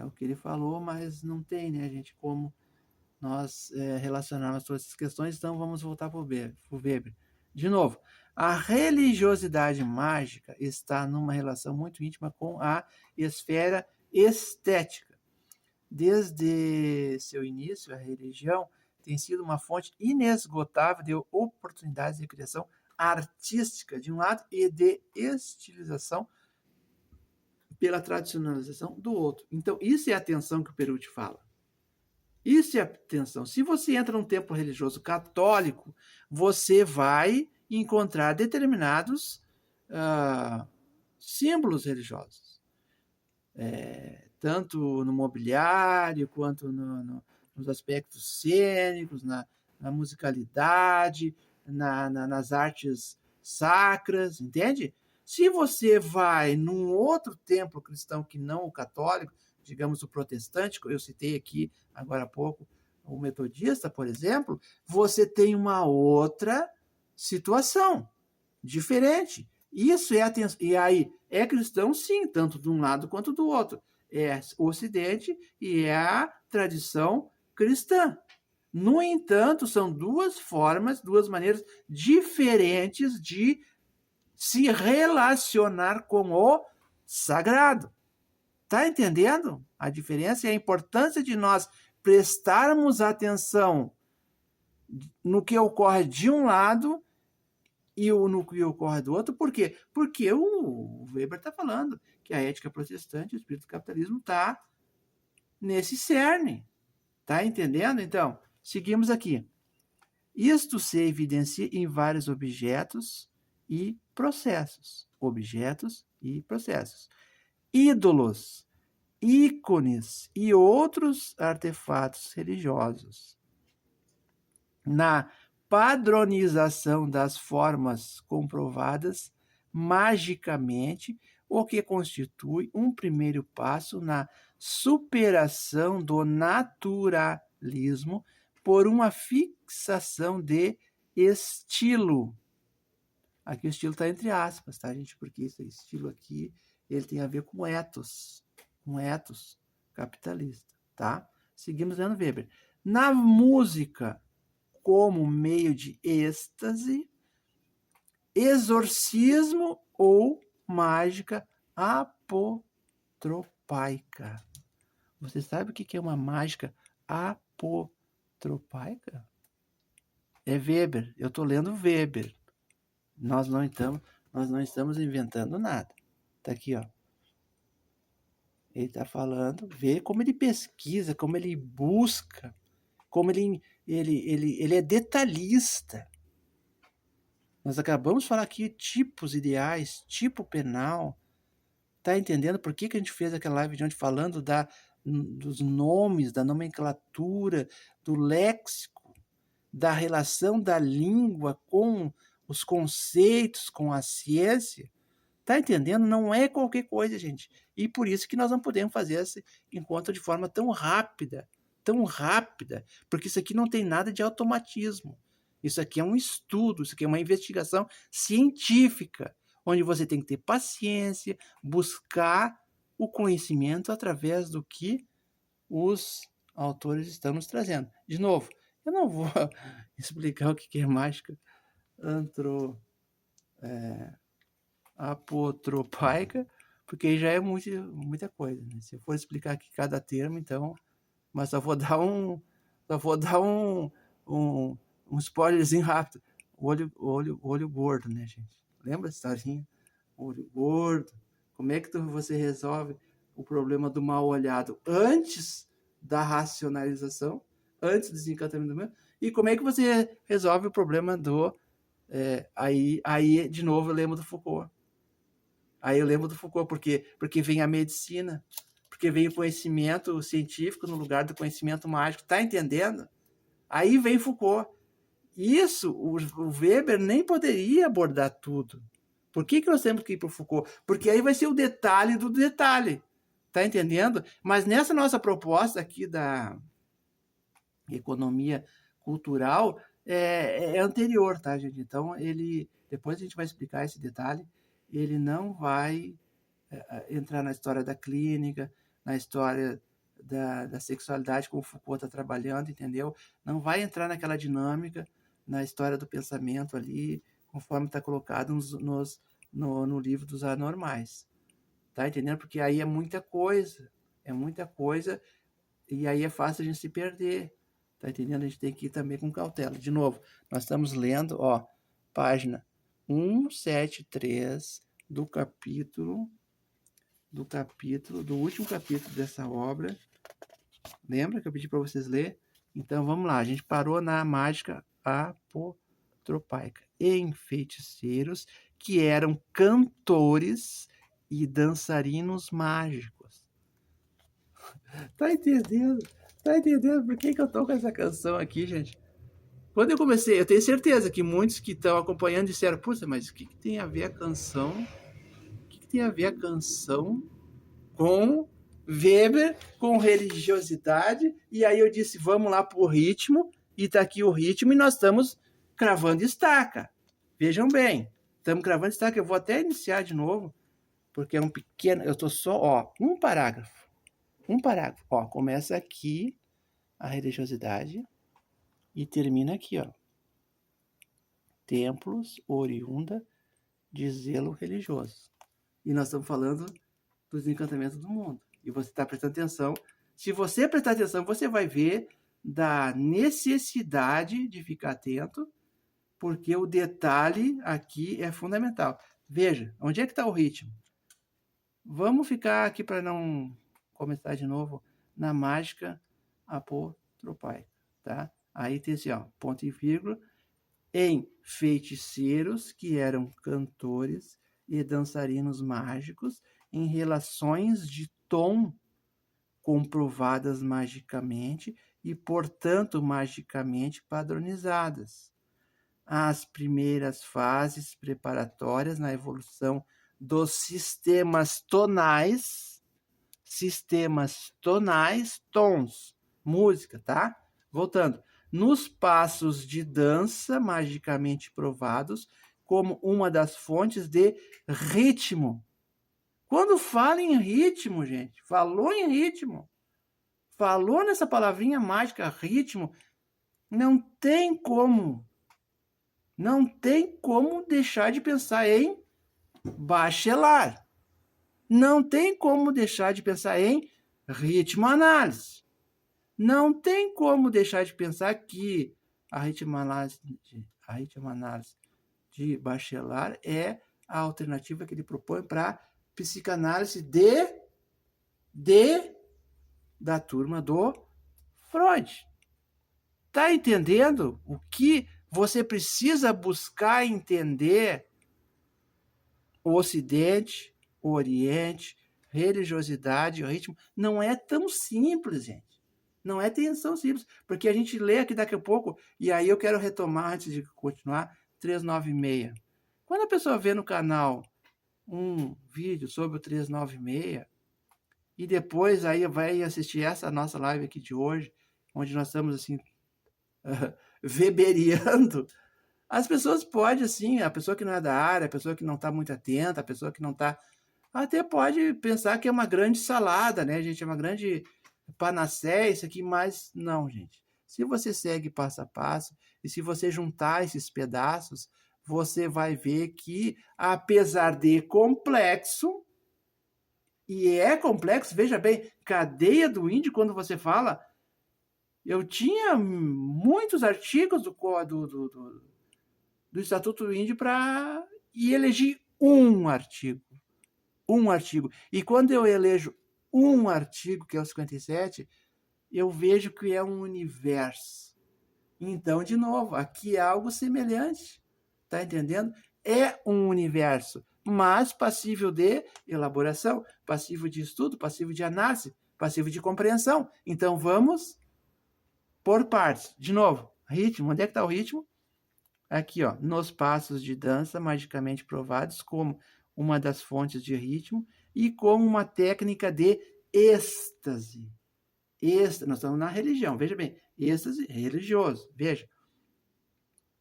o que ele falou, mas não tem, né, gente, como nós relacionarmos todas essas questões, então vamos voltar para o Weber. De novo, a religiosidade mágica está numa relação muito íntima com a esfera estética. Desde seu início, a religião tem sido uma fonte inesgotável de oportunidades de criação artística, de um lado, e de estilização pela tradicionalização do outro. Então, isso é a tensão que o Perucci fala. Isso é a tensão. Se você entra num templo religioso católico, você vai encontrar determinados símbolos religiosos. Tanto no mobiliário, quanto nos aspectos cênicos, na musicalidade, nas artes sacras, entende? Se você vai num outro templo cristão que não o católico, digamos o protestante, eu citei aqui agora há pouco o metodista, por exemplo, você tem uma outra situação diferente. Isso é atenção. E aí, é cristão, sim, tanto de um lado quanto do outro. É o Ocidente e é a tradição cristã. No entanto, são duas formas, duas maneiras diferentes de se relacionar com o sagrado. Está entendendo a diferença e a importância de nós prestarmos atenção no que ocorre de um lado e no que ocorre do outro? Por quê? Porque o Weber está falando que a ética protestante, o espírito do capitalismo, está nesse cerne. Está entendendo? Então, seguimos aqui. Isto se evidencia em vários objetos e processos. Objetos e processos. Ídolos, ícones e outros artefatos religiosos. Na padronização das formas comprovadas magicamente, o que constitui um primeiro passo na superação do naturalismo por uma fixação de estilo. Aqui o estilo está entre aspas, tá, gente? Porque esse estilo aqui, ele tem a ver com ethos capitalista, tá? Seguimos lendo Weber. Na música, como meio de êxtase, exorcismo ou mágica apotropaica. Você sabe o que é uma mágica apotropaica? É Weber. Eu estou lendo Weber. Nós não estamos inventando nada. Está aqui, ó. Ele está falando, vê como ele pesquisa, como ele busca, como ele é detalhista. Nós acabamos de falar aqui tipos ideais, tipo penal. Tá entendendo por que a gente fez aquela live de ontem falando dos nomes, da nomenclatura, do léxico, da relação da língua com os conceitos, com a ciência? Tá entendendo? Não é qualquer coisa, gente. E por isso que nós não podemos fazer esse encontro de forma tão rápida, porque isso aqui não tem nada de automatismo. Isso aqui é um estudo, isso aqui é uma investigação científica, onde você tem que ter paciência, buscar o conhecimento através do que os autores estão nos trazendo. De novo, eu não vou explicar o que é mágica apotropaica, porque aí já é muita coisa, né? Se eu for explicar aqui cada termo, então, mas só vou dar um spoilerzinho rápido. Olho gordo, né, gente? Lembra a historinha? Olho gordo. Como é que você resolve o problema do mal olhado antes da racionalização, antes do desencantamento do medo? E como é que você resolve o problema do... aí, de novo, eu lembro do Foucault. Aí eu lembro do Foucault, porque vem a medicina, porque vem o conhecimento científico no lugar do conhecimento mágico. Tá entendendo? Aí vem Foucault. Isso, o Weber nem poderia abordar tudo. Por que nós temos que ir para o Foucault? Porque aí vai ser o detalhe do detalhe. Tá entendendo? Mas nessa nossa proposta aqui da economia cultural, é anterior, tá, gente? Então, depois a gente vai explicar esse detalhe, ele não vai entrar na história da clínica, na história da sexualidade, como o Foucault está trabalhando, entendeu? Não vai entrar naquela dinâmica, na história do pensamento ali, conforme está colocado no livro dos anormais. Tá entendendo? Porque aí é muita coisa, e aí é fácil a gente se perder. Tá entendendo? A gente tem que ir também com cautela. De novo, nós estamos lendo, página 173 do último capítulo dessa obra. Lembra que eu pedi para vocês ler? Então vamos lá, a gente parou na mágica apotropaica. Em feiticeiros que eram cantores e dançarinos mágicos. Tá entendendo? Tá entendendo por que eu tô com essa canção aqui, gente? Quando eu comecei, eu tenho certeza que muitos que estão acompanhando disseram, puxa, mas o que tem a ver a canção? O que tem a ver a canção com Weber, com religiosidade? E aí eu disse, vamos lá pro ritmo, e tá aqui o ritmo, e nós estamos cravando estaca. Vejam bem, estamos cravando estaca. Eu vou até iniciar de novo, porque é um pequeno, eu tô só, um parágrafo. Começa aqui a religiosidade e termina aqui, templos oriunda de zelo religioso. E nós estamos falando dos encantamentos do mundo. E você está prestando atenção. Se você prestar atenção, você vai ver da necessidade de ficar atento, porque o detalhe aqui é fundamental. Veja, onde é que está o ritmo? Vamos ficar aqui para não começar de novo na mágica apotropaica, tá? Aí tem assim, ponto e vírgula, em feiticeiros que eram cantores e dançarinos mágicos em relações de tom comprovadas magicamente e, portanto, magicamente padronizadas. As primeiras fases preparatórias na evolução dos sistemas tonais, tons, música, tá? Voltando. Nos passos de dança magicamente provados como uma das fontes de ritmo. Quando fala em ritmo, gente, falou em ritmo, falou nessa palavrinha mágica, ritmo, não tem como deixar de pensar em Bachelard. Não tem como deixar de pensar em ritmo-análise. Não tem como deixar de pensar que a ritmo-análise de Bachelard é a alternativa que ele propõe para psicanálise da turma do Freud. Tá entendendo o que você precisa buscar entender? O Ocidente, o Oriente, religiosidade, o ritmo, não é tão simples, gente. Não é tão simples, porque a gente lê aqui daqui a pouco, e aí eu quero retomar, antes de continuar, 396. Quando a pessoa vê no canal um vídeo sobre o 396, e depois aí vai assistir essa nossa live aqui de hoje, onde nós estamos assim, weberiando, as pessoas podem, assim, a pessoa que não é da área, a pessoa que não está muito atenta, a pessoa que não está... Até pode pensar que é uma grande salada, né, gente? É uma grande panaceia isso aqui, mas não, gente. Se você segue passo a passo, e se você juntar esses pedaços, você vai ver que, apesar de complexo, e é complexo, veja bem, cadeia do índio, quando você fala, eu tinha muitos artigos do Estatuto do Índio e elegi um artigo. Um artigo. E quando eu elejo um artigo, que é o 57, eu vejo que é um universo. Então, de novo, aqui é algo semelhante. Tá entendendo? É um universo, mas passível de elaboração, passível de estudo, passível de análise, passível de compreensão. Então, vamos por partes. De novo, ritmo. Onde é que está o ritmo? Aqui, ó, nos passos de dança magicamente provados como uma das fontes de ritmo e como uma técnica de êxtase. Nós estamos na religião, veja bem, êxtase religioso, veja.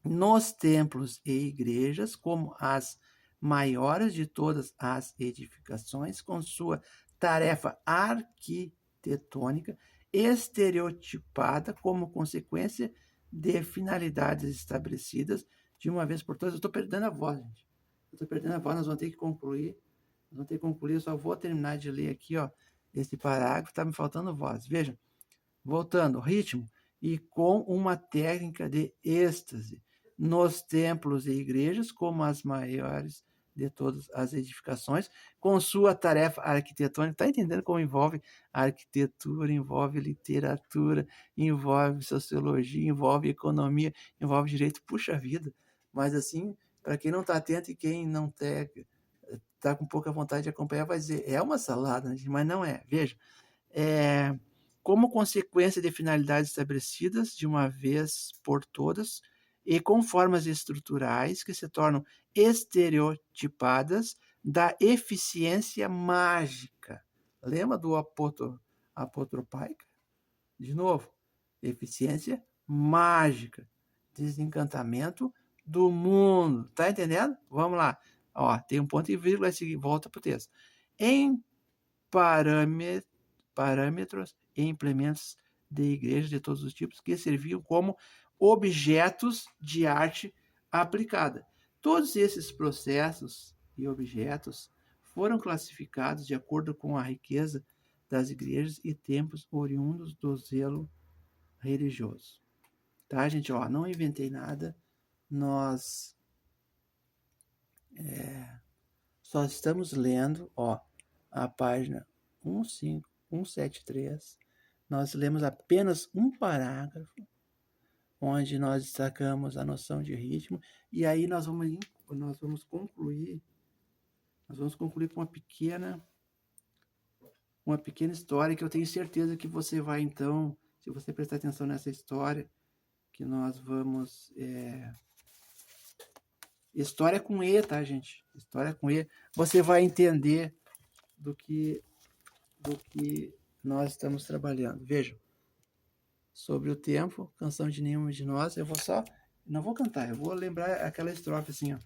Nos templos e igrejas, como as maiores de todas as edificações, com sua tarefa arquitetônica estereotipada como consequência de finalidades estabelecidas de uma vez por todas. Eu estou perdendo a voz, gente. Eu estou perdendo a voz, nós vamos ter que concluir. Eu só vou terminar de ler aqui, ó, esse parágrafo, está me faltando voz. Vejam, voltando, ritmo, e com uma técnica de êxtase nos templos e igrejas, como as maiores de todas as edificações, com sua tarefa arquitetônica. Está entendendo como envolve arquitetura, envolve literatura, envolve sociologia, envolve economia, envolve direito? Puxa vida! Mas assim, para quem não está atento e quem não está com pouca vontade de acompanhar, vai dizer, é uma salada, mas não é. Veja, como consequência de finalidades estabelecidas de uma vez por todas e com formas estruturais que se tornam estereotipadas da eficiência mágica. Lembra do apotropaica? De novo, eficiência mágica, desencantamento do mundo. Tá entendendo? Vamos lá. Ó, tem um ponto e vírgula, volta para o texto. Em parâmetros e implementos de igrejas de todos os tipos que serviam como objetos de arte aplicada. Todos esses processos e objetos foram classificados de acordo com a riqueza das igrejas e templos oriundos do zelo religioso. Tá, gente? Ó, não inventei nada. Nós só estamos lendo, ó, a página 173. Nós lemos apenas um parágrafo, onde nós destacamos a noção de ritmo, e aí nós vamos concluir com uma pequena história que eu tenho certeza que você vai, então, se você prestar atenção nessa história, que nós vamos... História com E, tá, gente? História com E. Você vai entender do que nós estamos trabalhando. Vejam. Sobre o tempo, canção de nenhum de nós. Eu vou só... Não vou cantar, eu vou lembrar aquela estrofe assim, ó.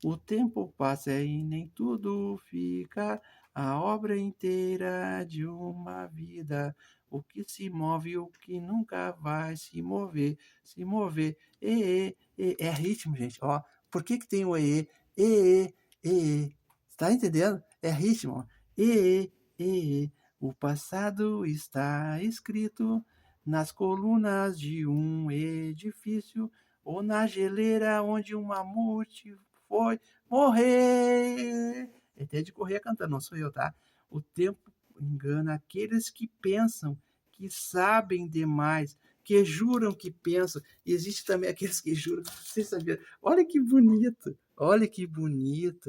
O tempo passa e nem tudo fica, a obra inteira de uma vida. O que se move, o que nunca vai se mover. É ritmo, gente, ó. Por que tem o e? Tá entendendo? É ritmo, ó. O passado está escrito nas colunas de um edifício ou na geleira onde um mamute foi morrer. É até de correr cantando, não sou eu, tá? O tempo engana aqueles que pensam, que sabem demais, que juram que pensam. E existe também aqueles que juram. Vocês sabiam? Olha que bonito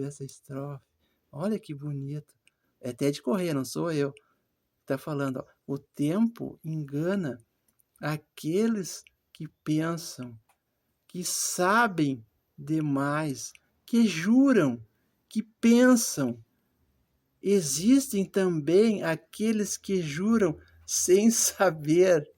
essa estrofe. Olha que bonito. É até de correr, não sou eu. Tá falando, ó, o tempo engana aqueles que pensam, que sabem demais, que juram, que pensam. Existem também aqueles que juram sem saber.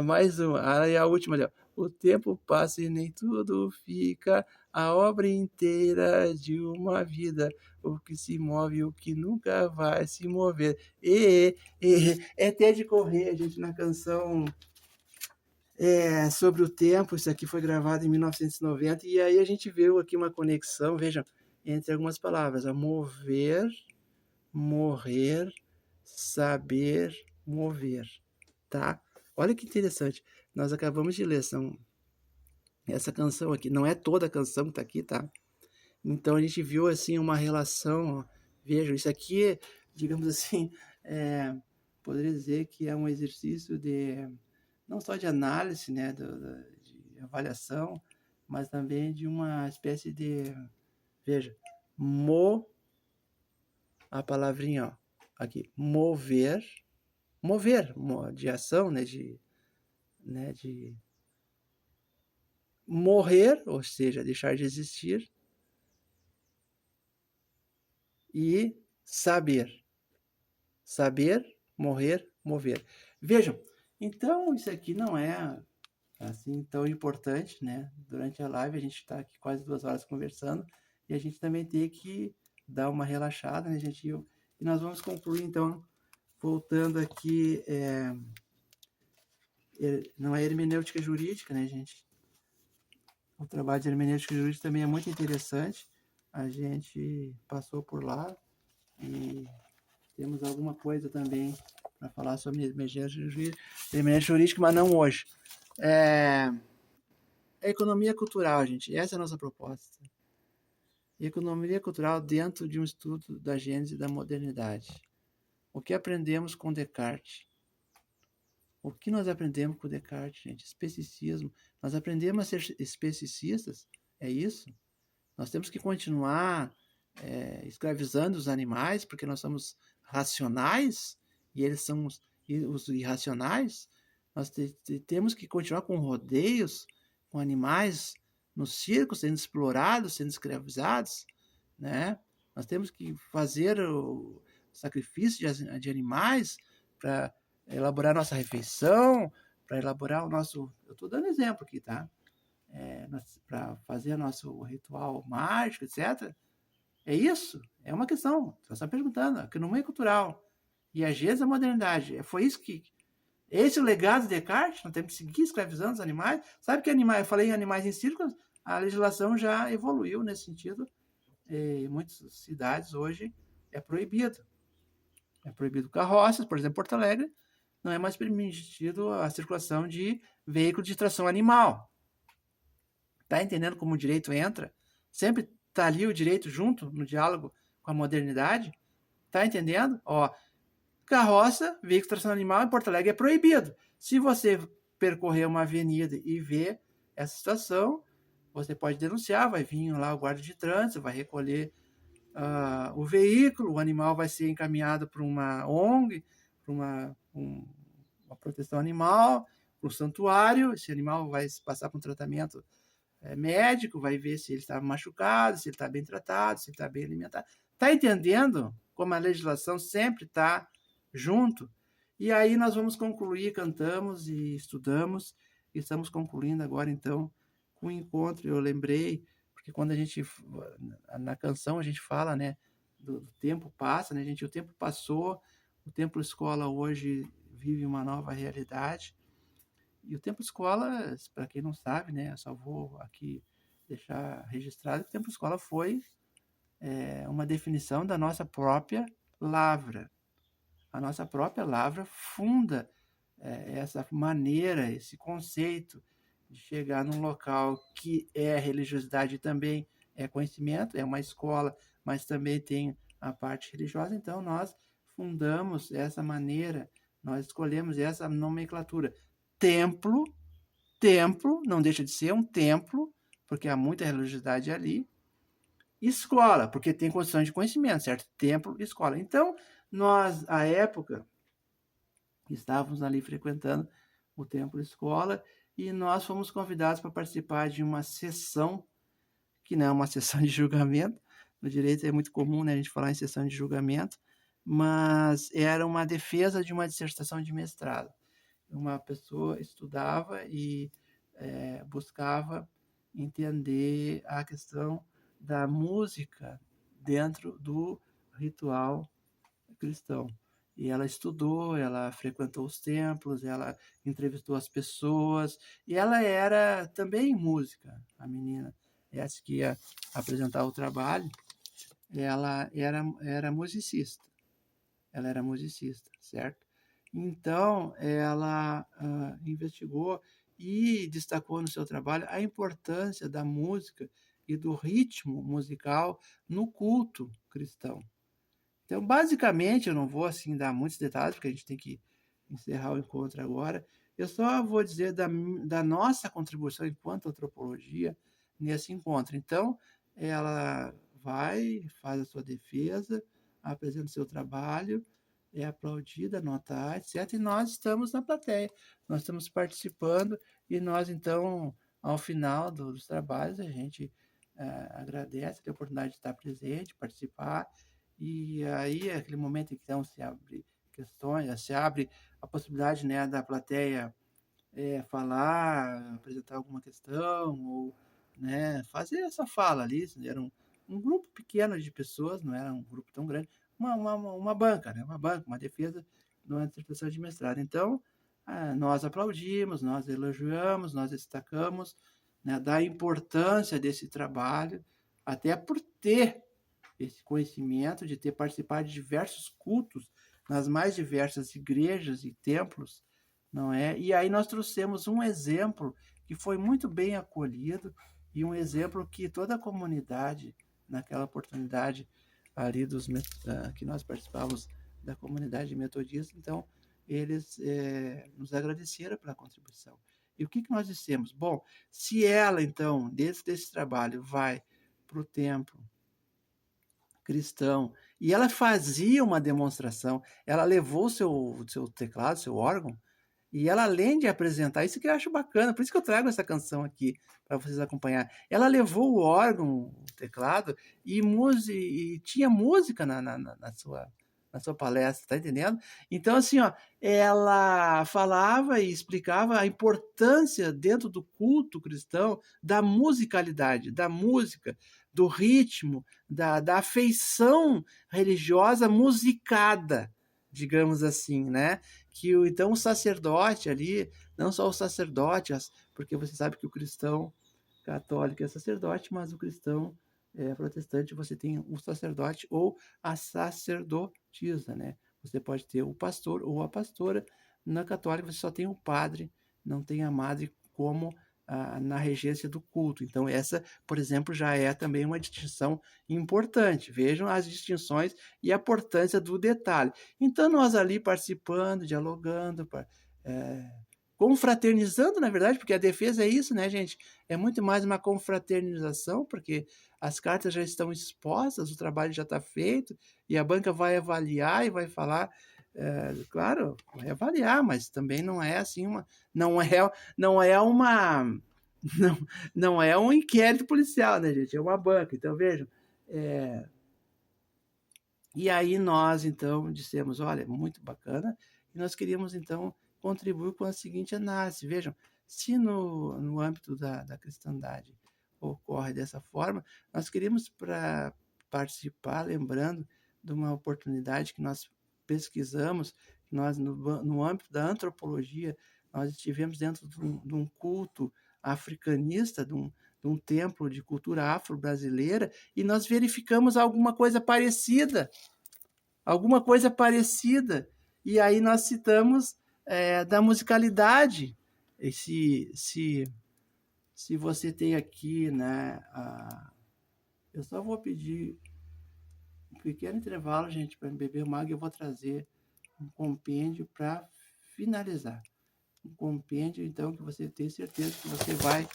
Mais uma, aí a última ali, ó. O tempo passa e nem tudo fica, a obra inteira de uma vida, o que se move, o que nunca vai se mover. É até de correr, a gente, na canção sobre o tempo. Isso aqui foi gravado em 1990, e aí a gente viu aqui uma conexão, vejam, entre algumas palavras: a mover, morrer, saber, mover, tá? Olha que interessante. Nós acabamos de ler essa canção aqui, não é toda a canção que tá aqui, tá? Então a gente viu assim uma relação, ó. Vejam, isso aqui, digamos assim, é, poderia dizer que é um exercício não só de análise, né, de avaliação, mas também de uma espécie de, veja, a palavrinha, ó, aqui, mover, de ação, de morrer, ou seja, deixar de existir, e saber, morrer, mover. Vejam, então isso aqui não é assim tão importante, né? Durante a live a gente está aqui quase 2 horas conversando, e a gente também tem que dar uma relaxada, né, gente? E nós vamos concluir então, voltando aqui, não é hermenêutica jurídica, né, gente? O trabalho de hermenêutica jurídica também é muito interessante. A gente passou por lá e temos alguma coisa também para falar sobre hermenêutica jurídica, mas não hoje. A economia cultural, gente, essa é a nossa proposta. Economia cultural dentro de um estudo da gênese da modernidade. O que aprendemos com Descartes? O que nós aprendemos com Descartes, gente? Especicismo. Nós aprendemos a ser especicistas? É isso? Nós temos que continuar escravizando os animais porque nós somos racionais e eles são os irracionais? Nós temos que continuar com rodeios, com animais no circo, sendo explorados, sendo escravizados, né? Nós temos que fazer o sacrifício de animais para elaborar nossa refeição, para elaborar o nosso... Eu estou dando exemplo aqui, tá? Para fazer nosso ritual mágico, etc. É isso? É uma questão. Você está perguntando. A economia cultural e a gênese da modernidade. Foi isso que... Esse é o legado de Descartes. Nós temos que seguir escravizando os animais. Sabe que animais? Eu falei em animais em círculos. A legislação já evoluiu nesse sentido. Em muitas cidades hoje é proibido. É proibido carroças, por exemplo, Porto Alegre, não é mais permitido a circulação de veículos de tração animal. Tá entendendo como o direito entra? Sempre tá ali o direito junto, no diálogo com a modernidade. Tá entendendo? Ó, carroça, veículo de tração animal em Porto Alegre é proibido. Se você percorrer uma avenida e ver essa situação, você pode denunciar, vai vir lá o guarda de trânsito, vai recolher o veículo, o animal vai ser encaminhado para uma ONG, para uma proteção animal, para um santuário. Esse animal vai passar por um tratamento médico, vai ver se ele está machucado, se ele está bem tratado, se ele está bem alimentado. Está entendendo como a legislação sempre está junto? E aí nós vamos concluir, cantamos e estudamos, e estamos concluindo agora, então, com o encontro. Eu lembrei, porque quando a gente, na canção, a gente fala, né, do tempo passa, né, gente? O tempo passou, o tempo escola hoje vive uma nova realidade. E o tempo escola, para quem não sabe, né, eu só vou aqui deixar registrado que o tempo escola foi uma definição da nossa própria lavra. A nossa própria lavra funda essa maneira, esse conceito de chegar num local que é religiosidade e também é conhecimento, é uma escola, mas também tem a parte religiosa. Então, nós fundamos essa maneira, nós escolhemos essa nomenclatura. Templo, não deixa de ser um templo, porque há muita religiosidade ali. Escola, porque tem condições de conhecimento, certo? Templo, escola. Então, nós, à época, estávamos ali frequentando o templo escola e nós fomos convidados para participar de uma sessão, que não é uma sessão de julgamento. No direito é muito comum, né, a gente falar em sessão de julgamento, mas era uma defesa de uma dissertação de mestrado. Uma pessoa estudava e buscava entender a questão da música dentro do ritual cristão. E ela estudou, ela frequentou os templos, ela entrevistou as pessoas, e ela era também música, a menina. Essa que ia apresentar o trabalho, ela era musicista. Ela era musicista, certo? Então, ela investigou e destacou no seu trabalho a importância da música e do ritmo musical no culto cristão. Então, basicamente, eu não vou assim dar muitos detalhes, porque a gente tem que encerrar o encontro agora. Eu só vou dizer da nossa contribuição enquanto antropologia nesse encontro. Então, ela vai, faz a sua defesa, apresenta o seu trabalho, é aplaudida, nota A, etc. E nós estamos na plateia, nós estamos participando e nós, então, ao final dos trabalhos, a gente agradece a oportunidade de estar presente, participar, e aí é aquele momento em que então se abre questões, se abre a possibilidade, né, da plateia falar, apresentar alguma questão, ou, né, fazer essa fala ali. Era um grupo pequeno de pessoas, não era um grupo tão grande, uma banca, né, uma defesa numa dissertação de mestrado. Então, nós aplaudimos, nós elogiamos, nós destacamos, né, da importância desse trabalho, até por ter esse conhecimento, de ter participado de diversos cultos nas mais diversas igrejas e templos, não é? E aí nós trouxemos um exemplo que foi muito bem acolhido e um exemplo que toda a comunidade, naquela oportunidade ali que nós participávamos da comunidade metodista, então eles nos agradeceram pela contribuição. E o que nós dissemos? Bom, se ela, então, desse trabalho, vai para o templo cristão, e ela fazia uma demonstração, ela levou seu teclado, seu órgão, e ela, além de apresentar, isso que eu acho bacana, por isso que eu trago essa canção aqui, para vocês acompanhar. Ela levou o órgão, o teclado, e tinha música na sua palestra, tá entendendo? Então, assim, ó, ela falava e explicava a importância dentro do culto cristão da musicalidade, da música, do ritmo, da afeição religiosa musicada, digamos assim, né? Que então o sacerdote ali, não só o sacerdote, porque você sabe que o cristão católico é sacerdote, mas o cristão protestante você tem o sacerdote ou a sacerdotisa, né? Você pode ter o pastor ou a pastora. Na católica você só tem o padre, não tem a madre como na regência do culto. Então essa, por exemplo, já é também uma distinção importante. Vejam as distinções e a importância do detalhe. Então nós ali participando, dialogando, confraternizando, na verdade, porque a defesa é isso, né, gente? É muito mais uma confraternização, porque as cartas já estão expostas, o trabalho já está feito, e a banca vai avaliar e vai falar, claro, vai avaliar, mas também não é assim não é uma, não, não é um inquérito policial, né, gente? É uma banca. Então, vejam, e aí nós, então, dissemos, olha, muito bacana, e nós queríamos, então, contribuir com a seguinte análise. Vejam, se no âmbito da cristandade ocorre dessa forma, nós queríamos participar, lembrando de uma oportunidade que nós pesquisamos, que nós, no âmbito da antropologia, nós estivemos dentro de um culto africanista, de um templo de cultura afro-brasileira, e nós verificamos alguma coisa parecida. E aí nós citamos da musicalidade. E se você tem aqui, né, eu só vou pedir um pequeno intervalo, gente, para beber uma água, e eu vou trazer um compêndio para finalizar. Um compêndio, então, que você tem certeza que você vai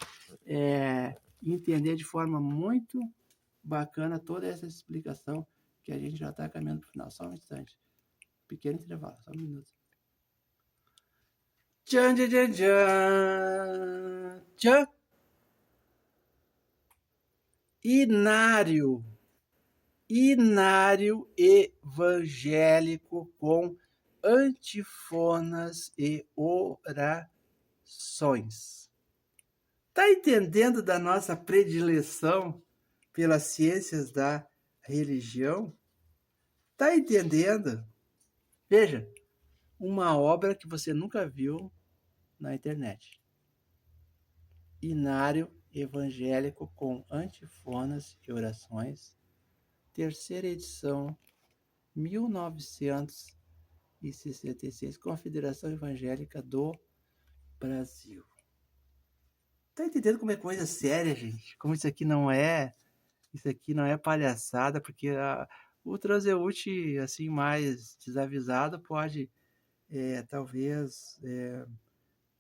entender de forma muito bacana toda essa explicação, que a gente já está caminhando para o final. Só um instante. Pequeno intervalo, só um minuto. Tchan, tchan, tchan, tchan. Tchan. Inário evangélico com antifonas e orações. Tá entendendo da nossa predileção pelas ciências da religião? Tá entendendo? Veja, uma obra que você nunca viu na internet. Inário evangélico com antifonas e orações, terceira edição, 1966, Confederação Evangélica do Brasil. Tá entendendo como é coisa séria, gente? Como isso aqui não é palhaçada, porque o transeunte, assim, mais desavisado pode, talvez,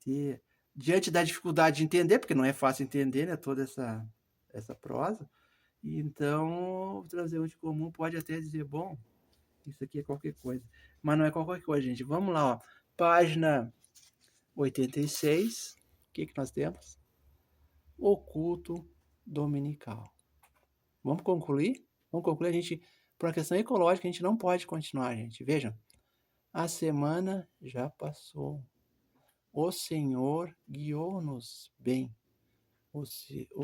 ter, diante da dificuldade de entender, porque não é fácil entender, né, toda essa prosa, e então o transeunte comum pode até dizer, bom, isso aqui é qualquer coisa. Mas não é qualquer coisa, gente. Vamos lá, ó. Página 86. O que nós temos? O culto dominical. Vamos concluir? Vamos concluir. A gente, por uma questão ecológica, a gente não pode continuar, gente. Vejam, a semana já passou. O Senhor guiou-nos bem. O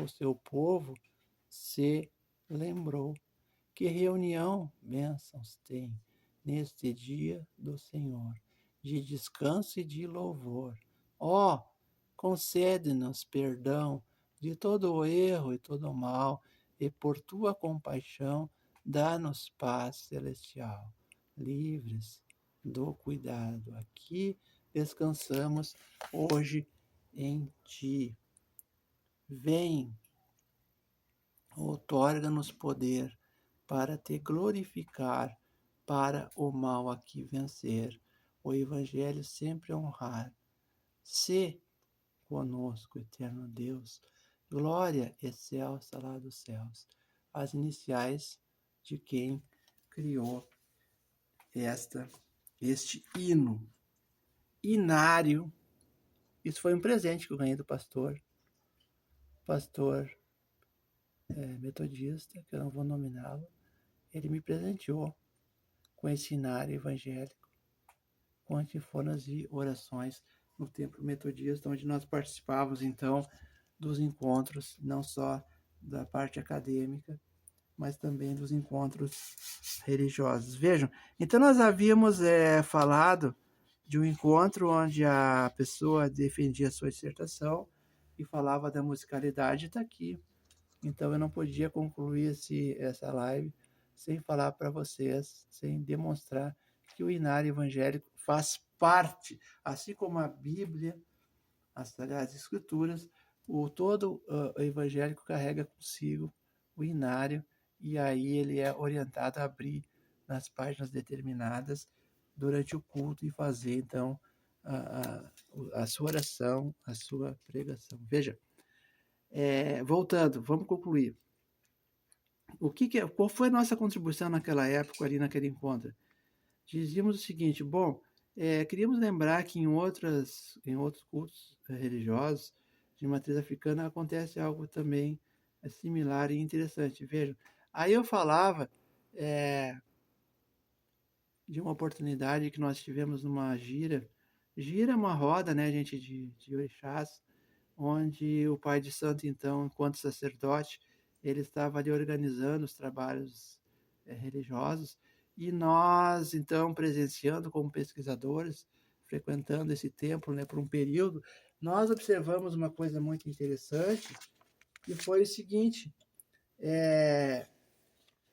seu povo se lembrou. Que reunião, bênçãos tem neste dia do Senhor, de descanso e de louvor. Ó, concede-nos perdão de todo o erro e todo o mal, e por tua compaixão, dá-nos paz celestial, livres do cuidado. Aqui descansamos hoje em ti. Vem, outorga-nos poder para te glorificar, para o mal aqui vencer, o Evangelho sempre honrar. Se conosco, eterno Deus, glória excelsa lá dos céus, as iniciais de quem criou este hino, inário. Isso foi um presente que eu ganhei do pastor metodista, que eu não vou nominá-lo. Ele me presenteou com esse inário evangélico, com antifonas e orações no templo metodista, onde nós participávamos, então, dos encontros, não só da parte acadêmica, mas também dos encontros religiosos. Vejam, então nós havíamos falado de um encontro onde a pessoa defendia a sua dissertação e falava da musicalidade, está aqui. Então eu não podia concluir essa live sem falar para vocês, sem demonstrar que o inário evangélico faz parte, assim como a Bíblia, as Sagradas Escrituras, todo o evangélico carrega consigo o inário, e aí ele é orientado a abrir nas páginas determinadas durante o culto e fazer, então, a sua oração, a sua pregação. Veja, voltando, vamos concluir. Qual foi a nossa contribuição naquela época, ali naquele encontro? Dizíamos o seguinte, bom, queríamos lembrar que em outros cultos religiosos de matriz africana acontece algo também similar e interessante. Vejam, aí eu falava de uma oportunidade que nós tivemos numa gira. Gira é uma roda, né, gente, de orixás, onde o pai de santo, então, enquanto sacerdote, ele estava ali organizando os trabalhos religiosos, e nós, então, presenciando como pesquisadores, frequentando esse templo, né, por um período, nós observamos uma coisa muito interessante, que foi o seguinte,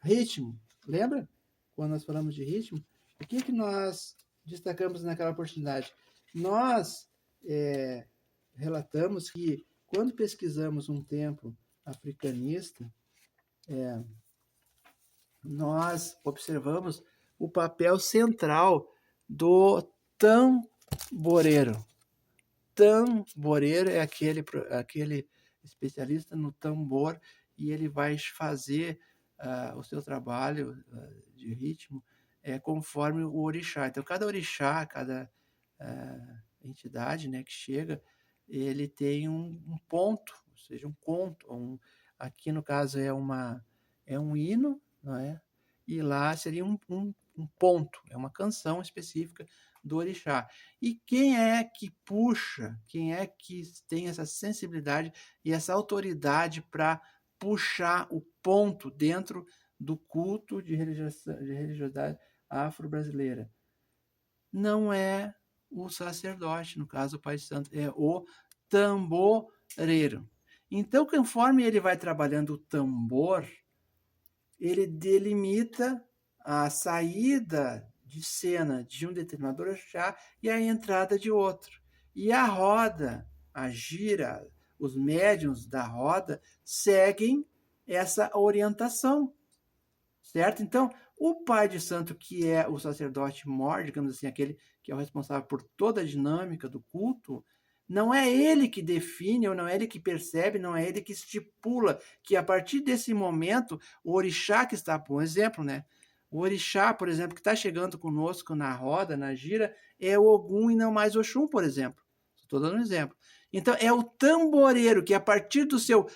ritmo. Lembra? Quando nós falamos de ritmo, o que nós destacamos naquela oportunidade? Nós relatamos que, quando pesquisamos um templo africanista, nós observamos o papel central do tamboreiro. Tamboreiro é aquele especialista no tambor, e ele vai fazer o seu trabalho de ritmo conforme o orixá. Então, cada orixá, cada entidade, né, que chega, ele tem um ponto, ou seja, um conto. Aqui, no caso, é um hino, não é? E lá seria um ponto, é uma canção específica do orixá. E quem é que puxa, quem é que tem essa sensibilidade e essa autoridade para puxar o ponto dentro do culto de religiosidade afro-brasileira? não é o sacerdote, no caso o pai de santo, é o tamboreiro. Então, conforme ele vai trabalhando o tambor, ele delimita a saída de cena de um determinado orixá e a entrada de outro. E a roda, a gira, os médiuns da roda seguem essa orientação, certo? Então, o pai de santo, que é o sacerdote mor, digamos assim, aquele que é o responsável por toda a dinâmica do culto, não é ele que define, ou não é ele que percebe, não é ele que estipula que a partir desse momento, o orixá que está, por exemplo, né? O orixá, por exemplo, que está chegando conosco na roda, na gira, é o Ogum e não mais Oxum, por exemplo. Estou dando um exemplo. Então, é o tamboreiro que, a partir do seu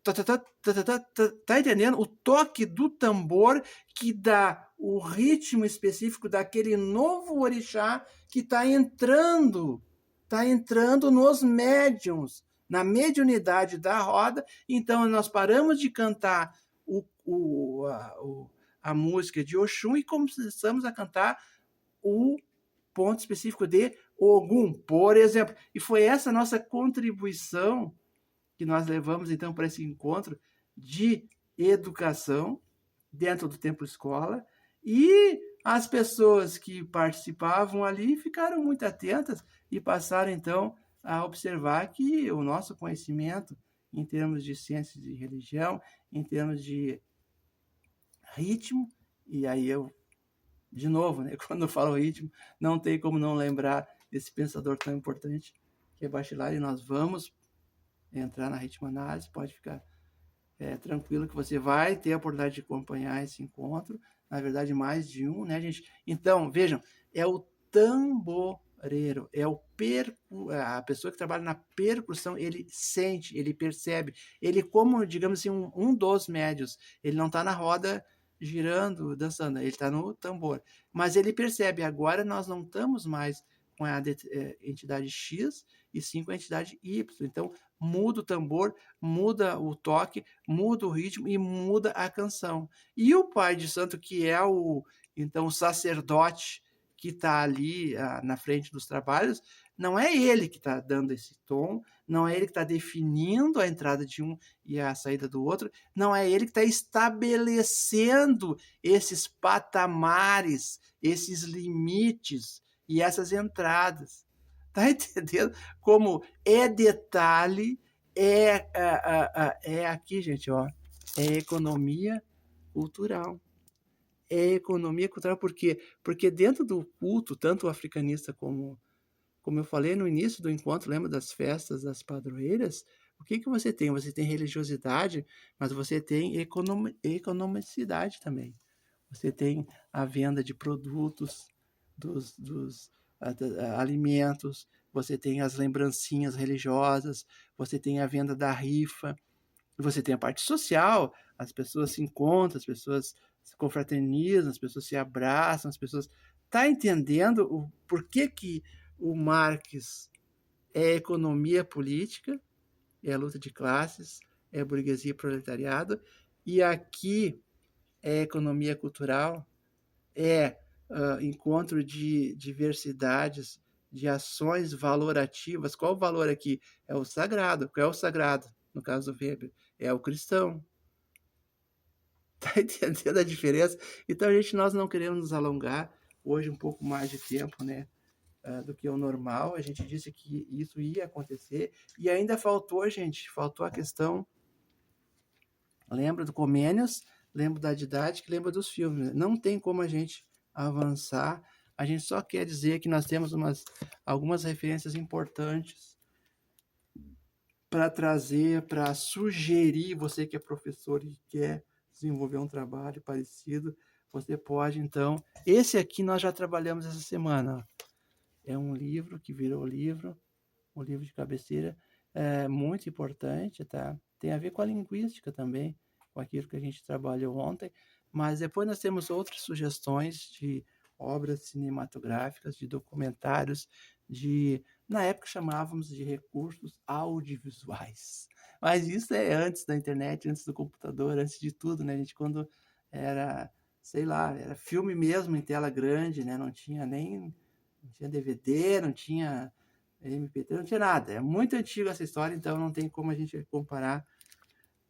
tá entendendo? O toque do tambor que dá o ritmo específico daquele novo orixá que está entrando nos médiums, na mediunidade da roda. Então, nós paramos de cantar a música de Oxum e começamos a cantar o ponto específico de Ogum, por exemplo. E foi essa nossa contribuição que nós levamos, então, para esse encontro de educação dentro do Templo Escola, e as pessoas que participavam ali ficaram muito atentas e passaram, então, a observar que o nosso conhecimento, em termos de ciências de religião, em termos de ritmo, e aí eu, de novo, né, quando eu falo ritmo, não tem como não lembrar desse pensador tão importante que é Bachelard, e nós vamos entrar na ritmo-análise, pode ficar tranquilo que você vai ter a oportunidade de acompanhar esse encontro, na verdade mais de um, né, gente? Então, vejam, é o tamboreiro, é a pessoa que trabalha na percussão, ele sente, ele percebe, ele como, digamos assim, um dos médios, ele não está na roda girando, dançando, ele está no tambor, mas ele percebe, agora nós não estamos mais com a entidade X, e sim com a entidade Y, então muda o tambor, muda o toque, muda o ritmo e muda a canção. E o pai de santo, que é então, o sacerdote que está ali na frente dos trabalhos, não é ele que está dando esse tom, não é ele que está definindo a entrada de um e a saída do outro, não é ele que está estabelecendo esses patamares, esses limites e essas entradas. Tá entendendo? Como é detalhe, é aqui, gente, ó, é economia cultural. É economia cultural por quê? Porque dentro do culto, tanto o africanista como eu falei no início do encontro, lembra das festas das padroeiras? O que você tem? Você tem religiosidade, mas você tem economicidade também. Você tem a venda de produtos, dos alimentos, você tem as lembrancinhas religiosas, você tem a venda da rifa, você tem a parte social, as pessoas se encontram, as pessoas se confraternizam, as pessoas se abraçam, as pessoas... Tá entendendo o porquê que o Marx é economia política, é a luta de classes, é burguesia e proletariado, e aqui é economia cultural, é encontro de diversidades, de ações valorativas. Qual o valor aqui? É o sagrado. Qual é o sagrado? No caso do Weber, é o cristão. Tá entendendo a diferença? Então, nós não queremos nos alongar. Hoje, um pouco mais de tempo, né? Do que o normal. A gente disse que isso ia acontecer. E ainda faltou, gente, faltou a questão. Lembra do Comênios, lembra da didática, lembra dos filmes. Não tem como a gente avançar. A gente só quer dizer que nós temos algumas referências importantes para trazer, para sugerir, você que é professor e quer desenvolver um trabalho parecido, você pode, então... Esse aqui nós já trabalhamos essa semana. É um livro que virou livro, um livro de cabeceira, muito importante, tá? Tem a ver com a linguística também, com aquilo que a gente trabalhou ontem, mas depois nós temos outras sugestões de obras cinematográficas, de documentários, na época chamávamos de recursos audiovisuais. Mas isso é antes da internet, antes do computador, antes de tudo, né? A gente, quando era, sei lá, era filme mesmo em tela grande, né? Não tinha nem Não tinha DVD, não tinha MP3, não tinha nada. É muito antiga essa história, então não tem como a gente comparar.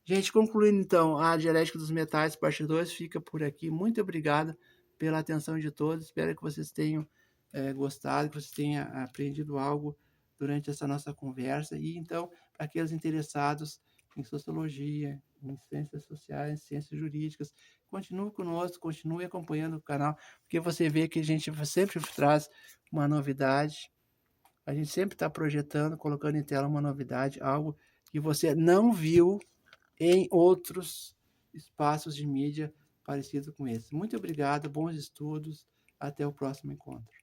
Gente, concluindo então, a Dialética dos Metais, parte 2, fica por aqui. Muito obrigado pela atenção de todos. Espero que vocês tenham gostado, que vocês tenham aprendido algo durante essa nossa conversa. E então, para aqueles interessados em sociologia, em ciências sociais, ciências jurídicas, continue conosco, continue acompanhando o canal, porque você vê que a gente sempre traz uma novidade. A gente sempre está projetando, colocando em tela uma novidade, algo que você não viu em outros espaços de mídia parecidos com esse. Muito obrigado, bons estudos, até o próximo encontro.